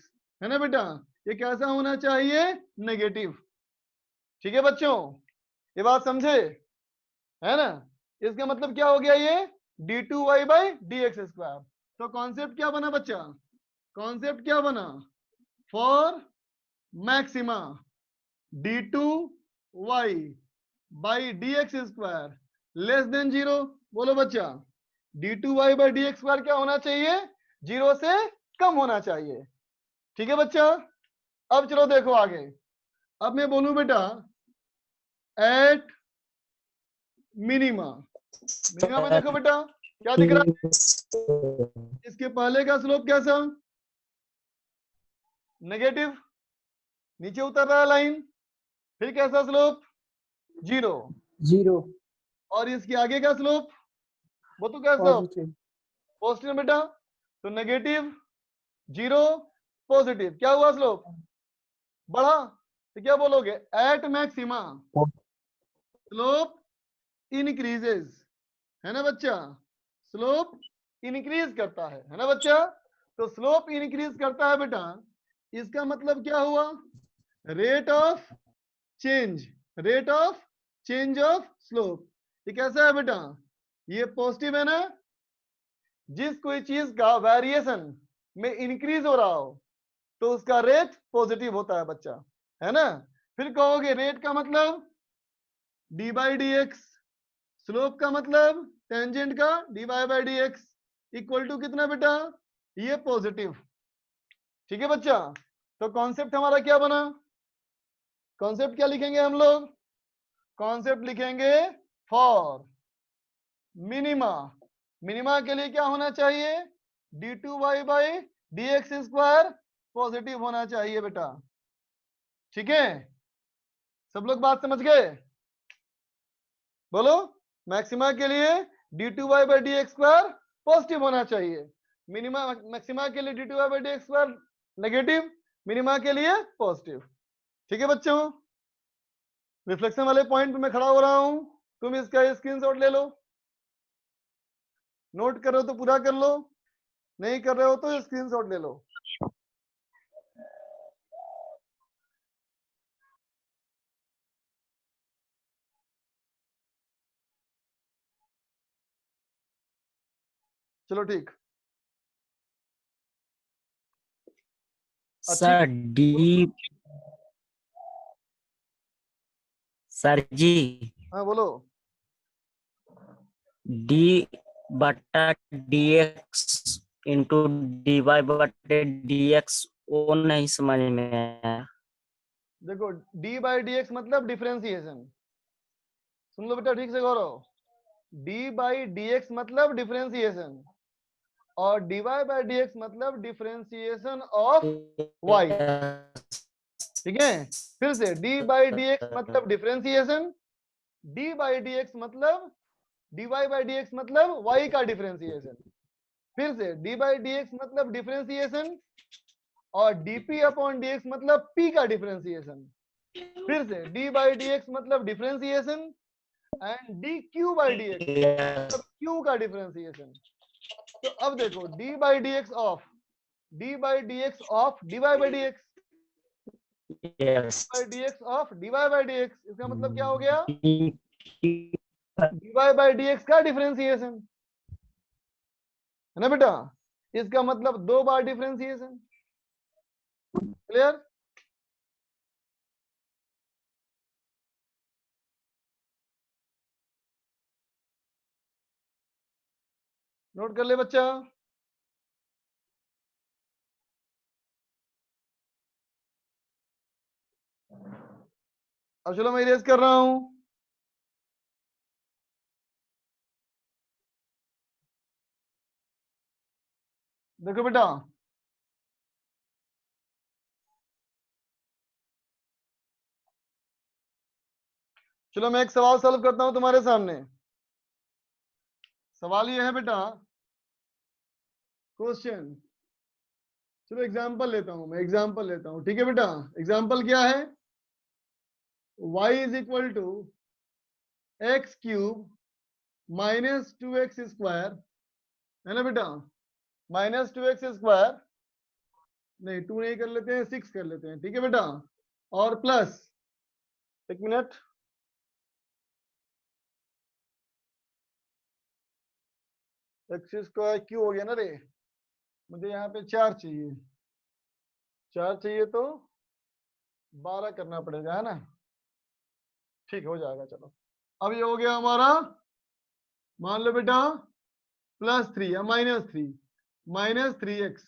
है ना बेटा। ये कैसा होना चाहिए, नेगेटिव। ठीक है बच्चों, ये बात समझे, है ना। इसका मतलब क्या हो गया, ये d2y/dx²। तो कॉन्सेप्ट क्या बना बच्चा, कॉन्सेप्ट क्या बना, for maxima d2y/dx² less than 0, बोलो बच्चा, d2y/dx² क्या होना चाहिए, 0 से कम होना चाहिए। ठीक है बच्चा। अब चलो देखो आगे, अब मैं बोलूं बेटा एट मिनिमा, मिनिमा में देखो बेटा क्या दिख रहा है, इसके पहले का स्लोप कैसा, नेगेटिव, नीचे उतर रहा है लाइन, फिर कैसा स्लोप, 0,
0
और इसके आगे का स्लोप वो तो कैसा,
पॉजिटिव
पॉजिटिव बेटा। तो नेगेटिव, 0, पॉजिटिव, क्या हुआ स्लोप, बढ़ा। तो क्या बोलोगे, एट मैक्सिमा स्लोप इनक्रीजेस, है ना बच्चा, स्लोप इनक्रीज करता है ना बच्चा। तो स्लोप इनक्रीज करता है बेटा, इसका मतलब क्या हुआ, rate of change, rate of change of slope. ये कैसा है बेटा, ये पॉजिटिव है ना। जिस कोई चीज का वेरिएशन में इंक्रीज हो रहा हो तो उसका रेट पॉजिटिव होता है बच्चा, है ना। फिर कहोगे रेट का मतलब d/dx, स्लोप का मतलब टेंजेंट का dy/dx इक्वल टू कितना बेटा, ये पॉजिटिव। ठीक है बच्चा। तो कॉन्सेप्ट हमारा क्या बना, कॉन्सेप्ट क्या लिखेंगे हम लोग, कॉन्सेप्ट लिखेंगे फॉर मिनिमा, मिनिमा के लिए क्या होना चाहिए, d2y/dx² पॉजिटिव होना चाहिए बेटा। ठीक है, सब लोग बात समझ गए, बोलो। मैक्सिमा के लिए d2y/dx² पॉजिटिव होना चाहिए, मिनिमा मैक्सिमा के लिए d2y/dx² नेगेटिव, मिनिमा के लिए पॉजिटिव। ठीक है बच्चों, रिफ्लेक्शन वाले पॉइंट पे मैं खड़ा हो रहा हूं, तुम इसका स्क्रीनशॉट ले लो, नोट कर रहे हो तो पूरा कर लो, नहीं कर रहे हो तो स्क्रीनशॉट ले लो। चलो ठीक। अच्छी।
सर डी, सर जी
हाँ बोलो।
डी बटा d x into d y बटे डी एक्स, वो नहीं समझ में आया।
देखो डी बाई डी एक्स मतलब डिफरेंशिएशन। सुन लो बेटा ठीक से Gaurav, d by D x मतलब डिफरेंशिएशन और d y by D x मतलब डिफरेंशिएशन ऑफ वाई। ठीक है, फिर से डी बाई डी एक्स मतलब differentiation, d by D x मतलब d y by D x मतलब वाई का डिफरेंशिएशन। फिर से डी बाई डी एक्स मतलब डिफरेंशिएशन और डीपी अपॉन डी एक्स मतलब पी का डिफरेंशिएशन। फिर से डी बाई डी एक्स मतलब differentiation and d q by D x मतलब क्यू का डिफरेंशिएशन। तो अब देखो d by D x of d by D x of d y by D x,
yes
by D x of d y by D x, इसका मतलब क्या हो गया, d y by D x का differentiation है ना बेटा, इसका मतलब 2 बार डिफरेंशिएशन। क्लियर? नोट कर ले बच्चा। अब चलो मैं इरेज कर रहा हूं। देखो बेटा चलो मैं एक सवाल सॉल्व करता हूं तुम्हारे सामने। सवाल ये है बेटा, क्वेश्चन, चलो एग्जांपल लेता हूं, मैं एग्जांपल लेता हूं। ठीक है बेटा, एग्जांपल क्या है, y is equal to x cube minus 2x square, है ना बेटा, माइनस 2x स्क्वायर, नहीं 2 नहीं कर लेते हैं, 6 कर लेते हैं। ठीक है बेटा, और प्लस, एक मिनट, एक्स स्क्वायर क्यों हो गया ना रे, मुझे यहाँ पे 4 चाहिए, 4 चाहिए तो 12 करना पड़ेगा, है ना, ठीक हो जाएगा। चलो अब ये हो गया हमारा, मान लो बेटा +3 या -3, -3x।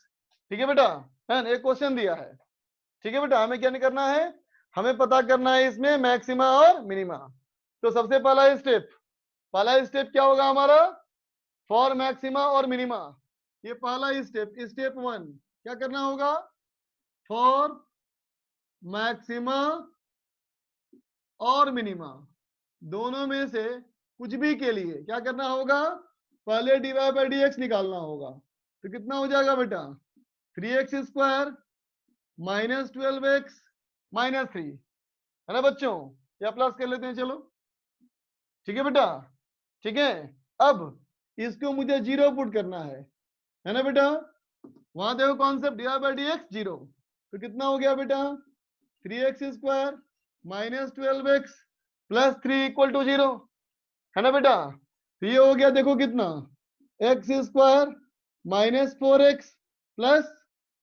ठीक है बेटा, है ना, एक क्वेश्चन दिया है। ठीक है बेटा, हमें क्या नहीं करना है, हमें पता करना है इसमें मैक्सिमा और मिनिमा। तो सबसे पहला स्टेप क्या होगा हमारा, फॉर मैक्सिमा और मिनिमा। ये पहला स्टेप, स्टेप 1 क्या करना होगा, फॉर मैक्सिमा और मिनिमा दोनों में से कुछ भी के लिए क्या करना होगा, पहले dy बाई डी एक्स निकालना होगा। तो कितना हो जाएगा बेटा, 3x square minus 12x minus 3, है ना बच्चों, या प्लस कर लेते हैं चलो। ठीक है बेटा, ठीक है, अब इसको मुझे 0 पुट करना है ना बेटा, वहां देखो concept dy by D x 0, तो कितना हो गया बेटा, 3x square minus 12x plus 3 equal to 0, है ना बेटा। तो ये हो गया देखो कितना, x square minus 4x plus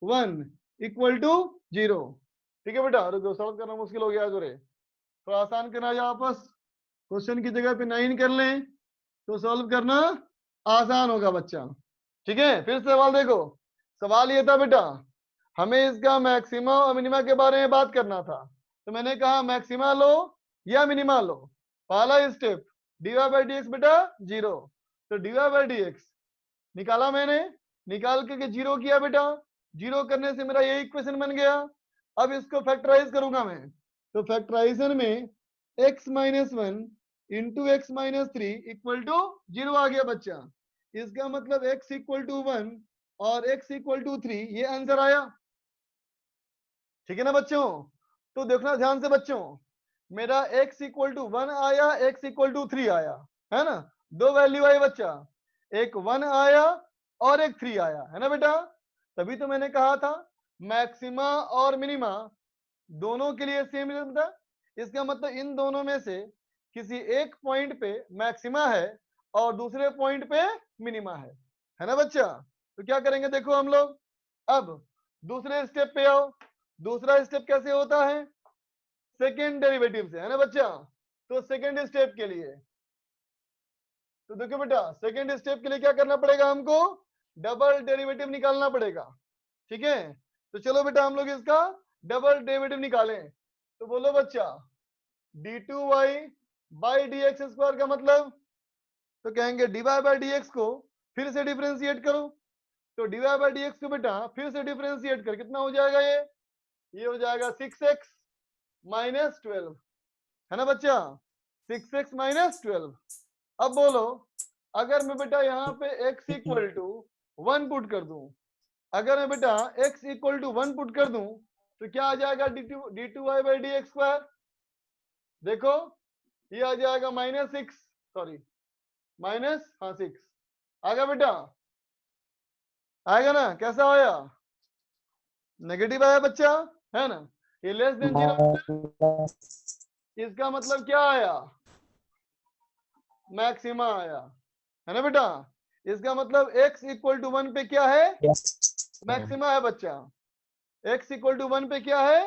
1 equal to 0। ठीक है बेटा, रुको सॉल्व करना मुश्किल हो गया जोरे, थोड़ा आसान करना जाए आपस, क्वेश्चन की जगह पे 9 कर लें तो सॉल्व करना आसान होगा बच्चा। ठीक है, फिर सवाल देखो, सवाल ये था बेटा, हमें इसका मैक्सिमा और मिनिमा के बारे में बात करना था। तो मैंने कहा मैक्सिमा लो या मिनिमा लो, पहला step dy by D x बेटा 0, तो dy बाई डी एक्स निकाला मैंने, निकाल के 0 किया बेटा, 0 करने से मेरा ये इक्वेशन बन गया। अब इसको फैक्टराइज करूंगा मैं, तो फैक्टराइजेशन में x minus 1 into x minus 3 equal to 0 आ गया बच्चा। इसका मतलब x इक्वल टू 1 और x इक्वल टू 3, ये आंसर आया। ठीक है ना बच्चों, तो देखना ध्यान से बच्चों, मेरा x इक्वल टू 1 आया, x इक्वल टू 3 आया, है ना, 2 वैल्यू आई बच्चा, एक 1 आया और एक 3 आया, है ना बेटा। तभी तो मैंने कहा था मैक्सिमा और मिनिमा दोनों के लिए सेम था, इसका मतलब इन दोनों में से किसी एक पॉइंट पे मैक्सिमा है और दूसरे पॉइंट पे मिनिमा है। है ना बच्चा। तो क्या करेंगे देखो हम लोग, अब दूसरे स्टेप पे आओ। दूसरा स्टेप कैसे होता है, सेकेंड डेरिवेटिव से, है ना बच्चा। तो सेकेंड स्टेप के लिए, तो देखो बेटा सेकेंड स्टेप के लिए क्या करना पड़ेगा हमको, डबल डेरिवेटिव निकालना पड़ेगा। ठीक है, तो चलो बेटा हम लोग इसका डबल डेरिवेटिव निकालें। तो बोलो बच्चा d2y by D x square का मतलब, तो कहेंगे dy बाई डी एक्स को फिर से डिफरेंशिएट करो। तो dy बाई डी एक्स को बेटा फिर से डिफरेंशिएट कर कितना हो जाएगा, ये हो जाएगा 6x माइनस 12, है ना बच्चा, 6x माइनस 12। अब बोलो अगर मैं बेटा यहाँ पे x इक्वल टू 1 पुट कर दूं, अगर मैं बेटा x इक्वल टू 1 पुट कर दूं तो क्या आ जाएगा d2y by D x square. देखो ये आ जाएगा माइनस 6, सॉरी माइनस, हाँ 6 आ गया बेटा, आएगा ना, कैसा आया, नेगेटिव आया बच्चा, है ना। ये लेस देन 0, इसका मतलब क्या आया, मैक्सिमा आया, है ना बेटा। इसका मतलब x इक्वल टू 1 पे क्या है, मैक्सिमा है बच्चा। x इक्वल टू 1 पे क्या है,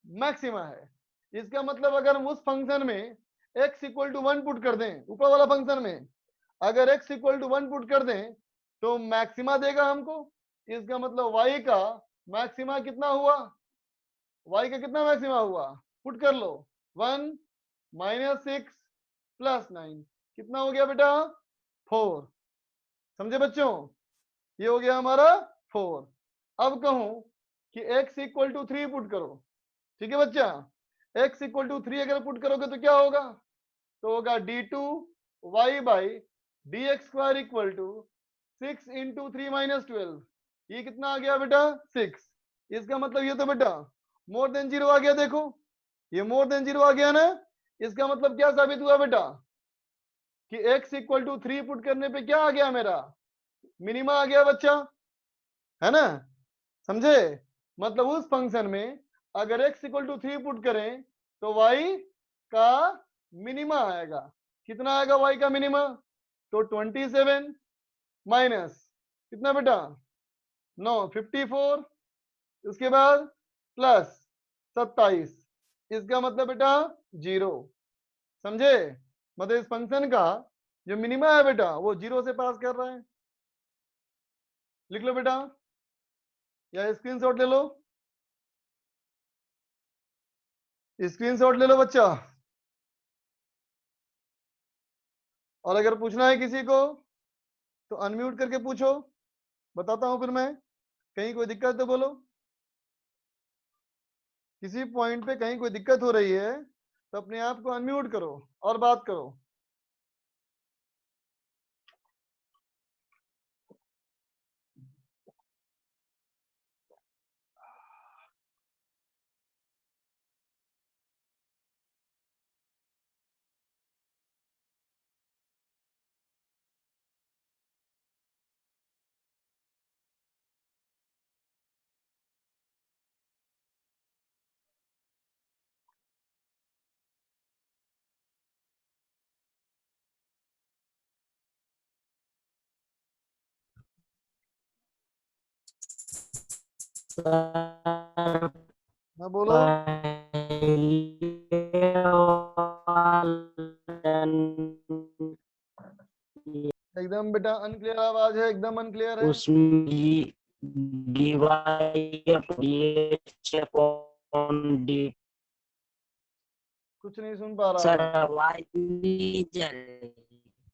मैक्सिमा है। इसका मतलब अगर हम उस फंक्शन में x इक्वल टू 1 पुट कर दें, ऊपर वाला फंक्शन में अगर x इक्वल टू 1 पुट कर दें तो मैक्सिमा देगा हमको। इसका मतलब y का मैक्सिमा कितना हुआ, y का कितना मैक्सिमा हुआ, पुट कर लो 1 माइनस 6 प्लस 9, कितना हो गया बेटा 4। समझे बच्चों, ये हो गया हमारा 4। अब कहूं कि x इक्वल टू 3 पुट करो, ठीक है बच्चा, x इक्वल टू 3 अगर पुट करोगे तो क्या होगा, तो होगा d2y by D x square equal to 6 into 3 minus 12। ये कितना आ गया बेटा 6। इसका मतलब ये तो बेटा मोर देन 0 आ गया, देखो ये मोर देन 0 आ गया ना। इसका मतलब क्या साबित हुआ बेटा कि x इक्वल टू 3 पुट करने पे क्या आ गया, मेरा मिनिमा आ गया बच्चा, है ना। समझे, मतलब उस फंक्शन में अगर x इक्वल टू 3 पुट करें तो y का मिनिमा आएगा। कितना आएगा y का मिनिमा, तो 27 माइनस कितना बेटा 9, 54, उसके बाद प्लस 27, इसका मतलब बेटा 0। समझे, मतलब इस फंक्शन का जो मिनिमा है बेटा वो 0 से पास कर रहा है। लिख लो बेटा या स्क्रीनशॉट ले लो, स्क्रीनशॉट ले लो बच्चा। और अगर पूछना है किसी को तो अनम्यूट करके पूछो, बताता हूं फिर मैं, कहीं कोई दिक्कत तो बोलो। किसी पॉइंट पे कहीं कोई दिक्कत हो रही है तो अपने आप को अनम्यूट करो और बात करो।
सर
हाँ बोलो, एकदम बेटा अनक्लियर आवाज है, एकदम अनक्लियर है।
उसमें डी
कुछ नहीं सुन पा रहा
सर
मैं,
आवाज नहीं जा रही।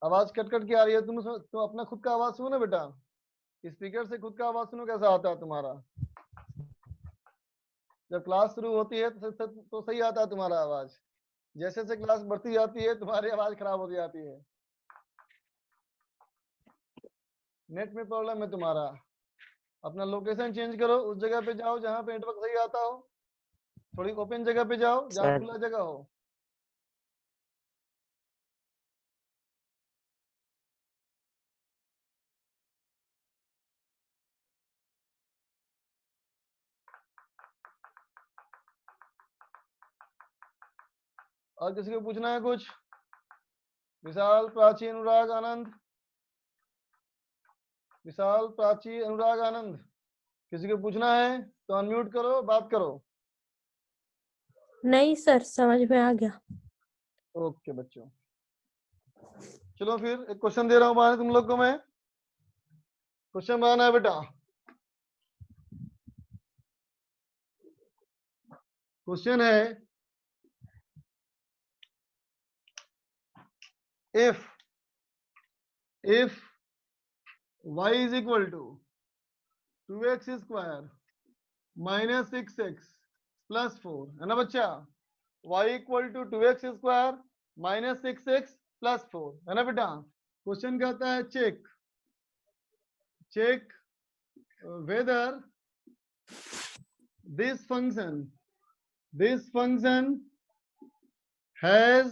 आवाज कट कट के आ रही है। तुम अपना खुद का आवाज सुनो ना बेटा, स्पीकर से खुद का आवाज सुनो कैसा आता है तुम्हारा। जब क्लास शुरू होती है तो सही आता है तुम्हारा आवाज, जैसे जैसे क्लास बढ़ती जाती है तुम्हारी आवाज खराब होती जाती है। नेट में प्रॉब्लम है तुम्हारा, अपना लोकेशन चेंज करो, उस जगह पे जाओ जहाँ पे नेटवर्क सही आता हो, थोड़ी ओपन जगह पे जाओ जहाँ
सर
खुला जगह हो। और किसी को पूछना है कुछ, विशाल, प्राची, अनुराग, आनंद, विशाल, प्राची, अनुराग, आनंद, किसी को पूछना है तो अनम्यूट करो, बात करो।
नहीं सर, समझ में आ गया।
ओके बच्चों, चलो फिर एक क्वेश्चन दे रहा हूँ बनाने तुम लोग को मैं। क्वेश्चन बनाना है बेटा। क्वेश्चन है, if y is equal to 2x square minus 6x plus 4, है ना बच्चा? y equal to 2x square minus 6x plus 4, है ना बेटा? क्वेश्चन कहता है check whether this function has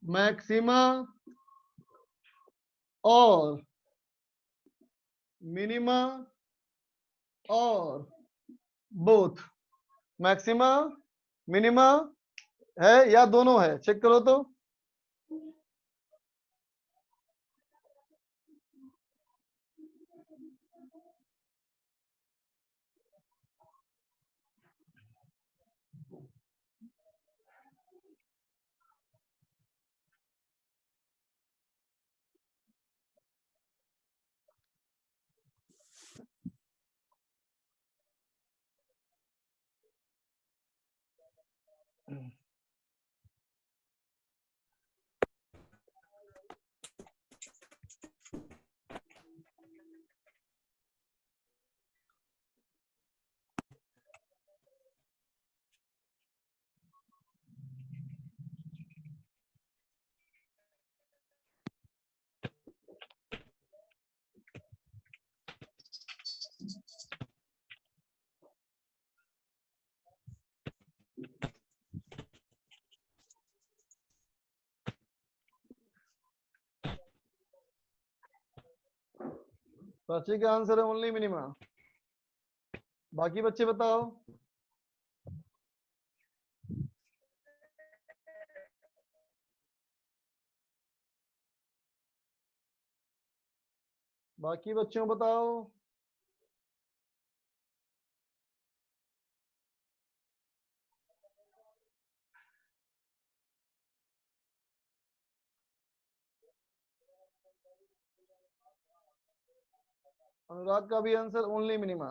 maxima or minima और बोथ। मैक्सिमा, मिनिमा है या दोनों है, चेक करो तो। प्राची का आंसर है ओनली मिनिमा। बाकी बच्चे बताओ। बाकी बच्चों बताओ। अनुराग का भी आंसर ओनली मिनिमा।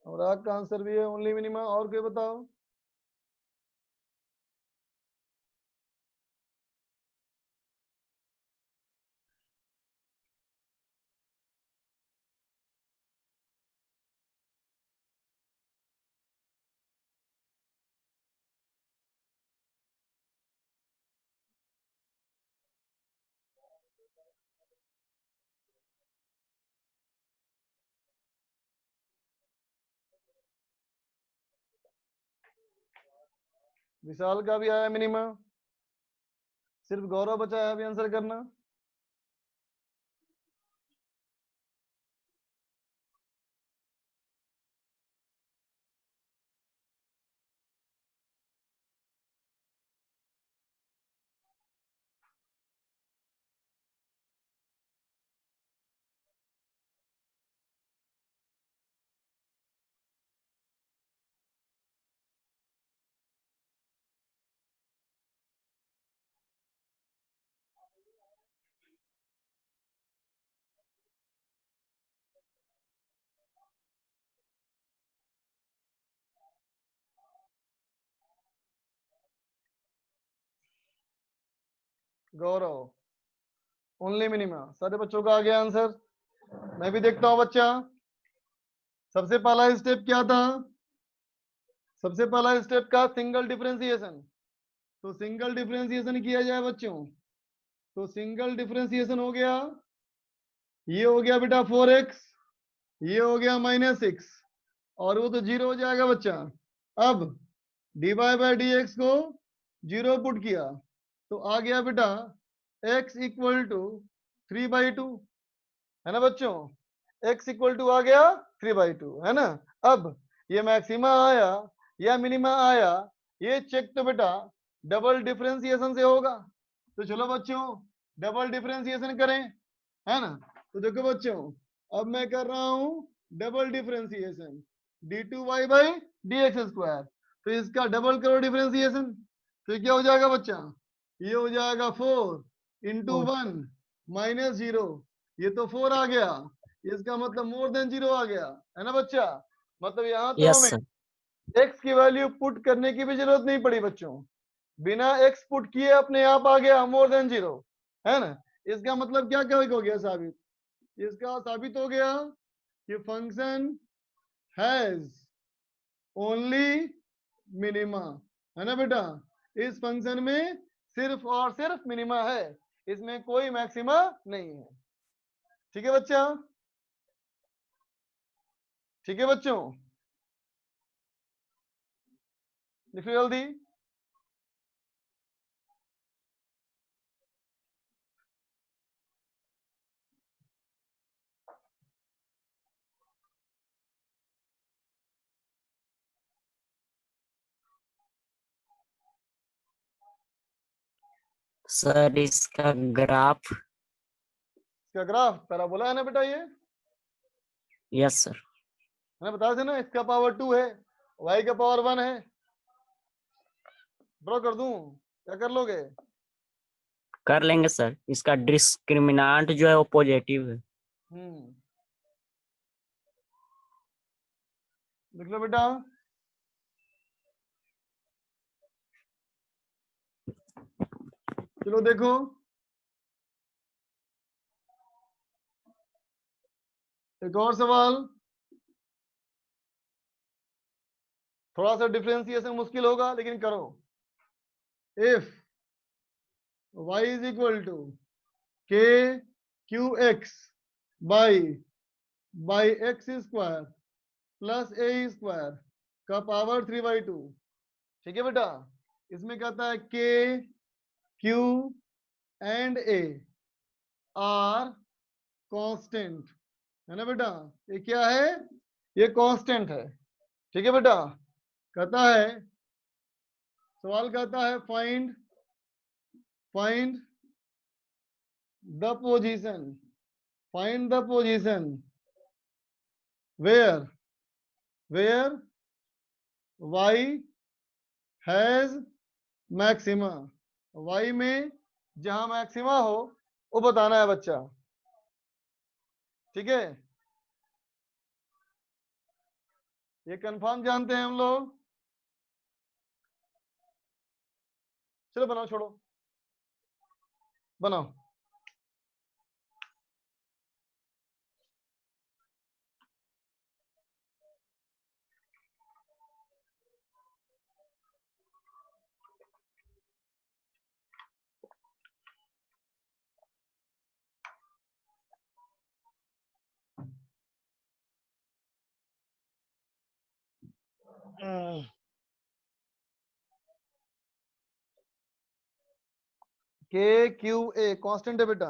अनुराग का आंसर भी है ओनली मिनिमा। और कोई बताओ। विशाल का भी आया मिनिमा। सिर्फ गौरव बचा है अभी आंसर करना। गौरव ओनली मिनिमा। सारे बच्चों का आ गया आंसर। मैं भी देखता हूं बच्चा। सबसे पहला स्टेप क्या था? सबसे पहला स्टेप का सिंगल डिफरेंशिएशन। तो सिंगल डिफरेंशिएशन किया जाए बच्चों। तो सिंगल डिफरेंशिएशन हो गया, ये हो गया बेटा 4x, ये हो गया -6, और वो तो 0 हो जाएगा बच्चा। अब dy बाई dx को 0 पुट किया तो आ गया बेटा x इक्वल टू 3/2, है ना बच्चों? x इक्वल टू आ गया 3/2, है ना। अब ये मैक्सिमा आया या मिनिमा आया, ये चेक तो बेटा डबल डिफरेंशिएशन से होगा। तो चलो बच्चों डबल डिफरेंशिएशन करें, है ना। तो देखो बच्चों, अब मैं कर रहा हूं double differentiation d2y by dx²। तो इसका डबल करो डिफरेंशिएशन, तो ये क्या हो जाएगा बच्चा, ये हो जाएगा 4 इंटू 1 माइनस 0, ये तो 4 आ गया, इसका मतलब मोर देन 0 आ गया, है ना बच्चा। मतलब यहाँ तो
यस
हमें
सर।
x की वैल्यू पुट करने की भी जरूरत नहीं पड़ी बच्चों, बिना x पुट किए अपने आप आ गया मोर देन 0, है ना। इसका मतलब क्या क्या हो गया साबित, इसका साबित हो गया कि फंक्शन हैज ओनली मिनिमा, है ना बेटा। इस फंक्शन में सिर्फ और सिर्फ मिनिमा है, इसमें कोई मैक्सिमा नहीं है। ठीक है बच्चा, ठीक है बच्चों, लिखो जल्दी।
सर इसका ग्राफ।
इसका ग्राफ पैराबोला है ना बेटा, ये है
यस सर।
ना, बता देना। इसका पावर 2 है, y का पावर 1 है। ड्रॉ कर दूं, क्या कर लोगे।
कर लेंगे सर, इसका डिस्क्रिमिनांट जो है वो पॉजिटिव है।
हम्म, लिख लो बेटा। चलो देखो, एक और सवाल, थोड़ा सा डिफरेंशिएशन मुश्किल होगा लेकिन करो। If y is equal to k q x by x square plus a square का पावर 3/2, ठीक है बेटा। इसमें कहता है k q and a are constant, है ना बेटा। ये क्या है, ये कांस्टेंट है, ठीक है बेटा। कहता है, सवाल कहता है find find the position, find the position where where y has maxima, y में जहां मैक्सिमा हो वो बताना है बच्चा, ठीक है। ये कंफर्म जानते हैं हम लोग। चलो बनाओ, छोड़ो, बनाओ। के क्यू ए कांस्टेंट है बेटा।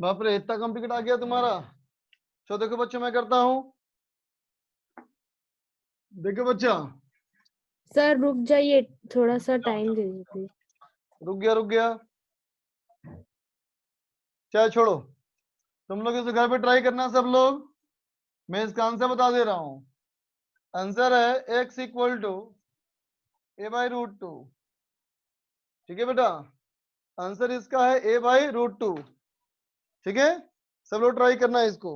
बाप रे, इतना कॉम्प्लिकेट आ गया तुम्हारा। चलो देखो बच्चों, मैं करता हूँ। देखो बच्चा,
सर रुक जाइए, थोड़ा सा टाइम दे दीजिए प्लीज।
रुक गया। चाहे छोड़ो, तुम लोग इसे घर पे ट्राई करना सब लोग। मैं इसका आंसर बता दे रहा हूँ। आंसर है x इक्वल टू a/√2। ठीक है बेटा, आंसर इसका है a/√2। ठीक है, सब लोग ट्राई करना है इसको।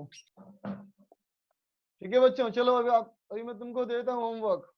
ठीक है बच्चों, चलो अभी मैं तुमको देता हूँ होमवर्क।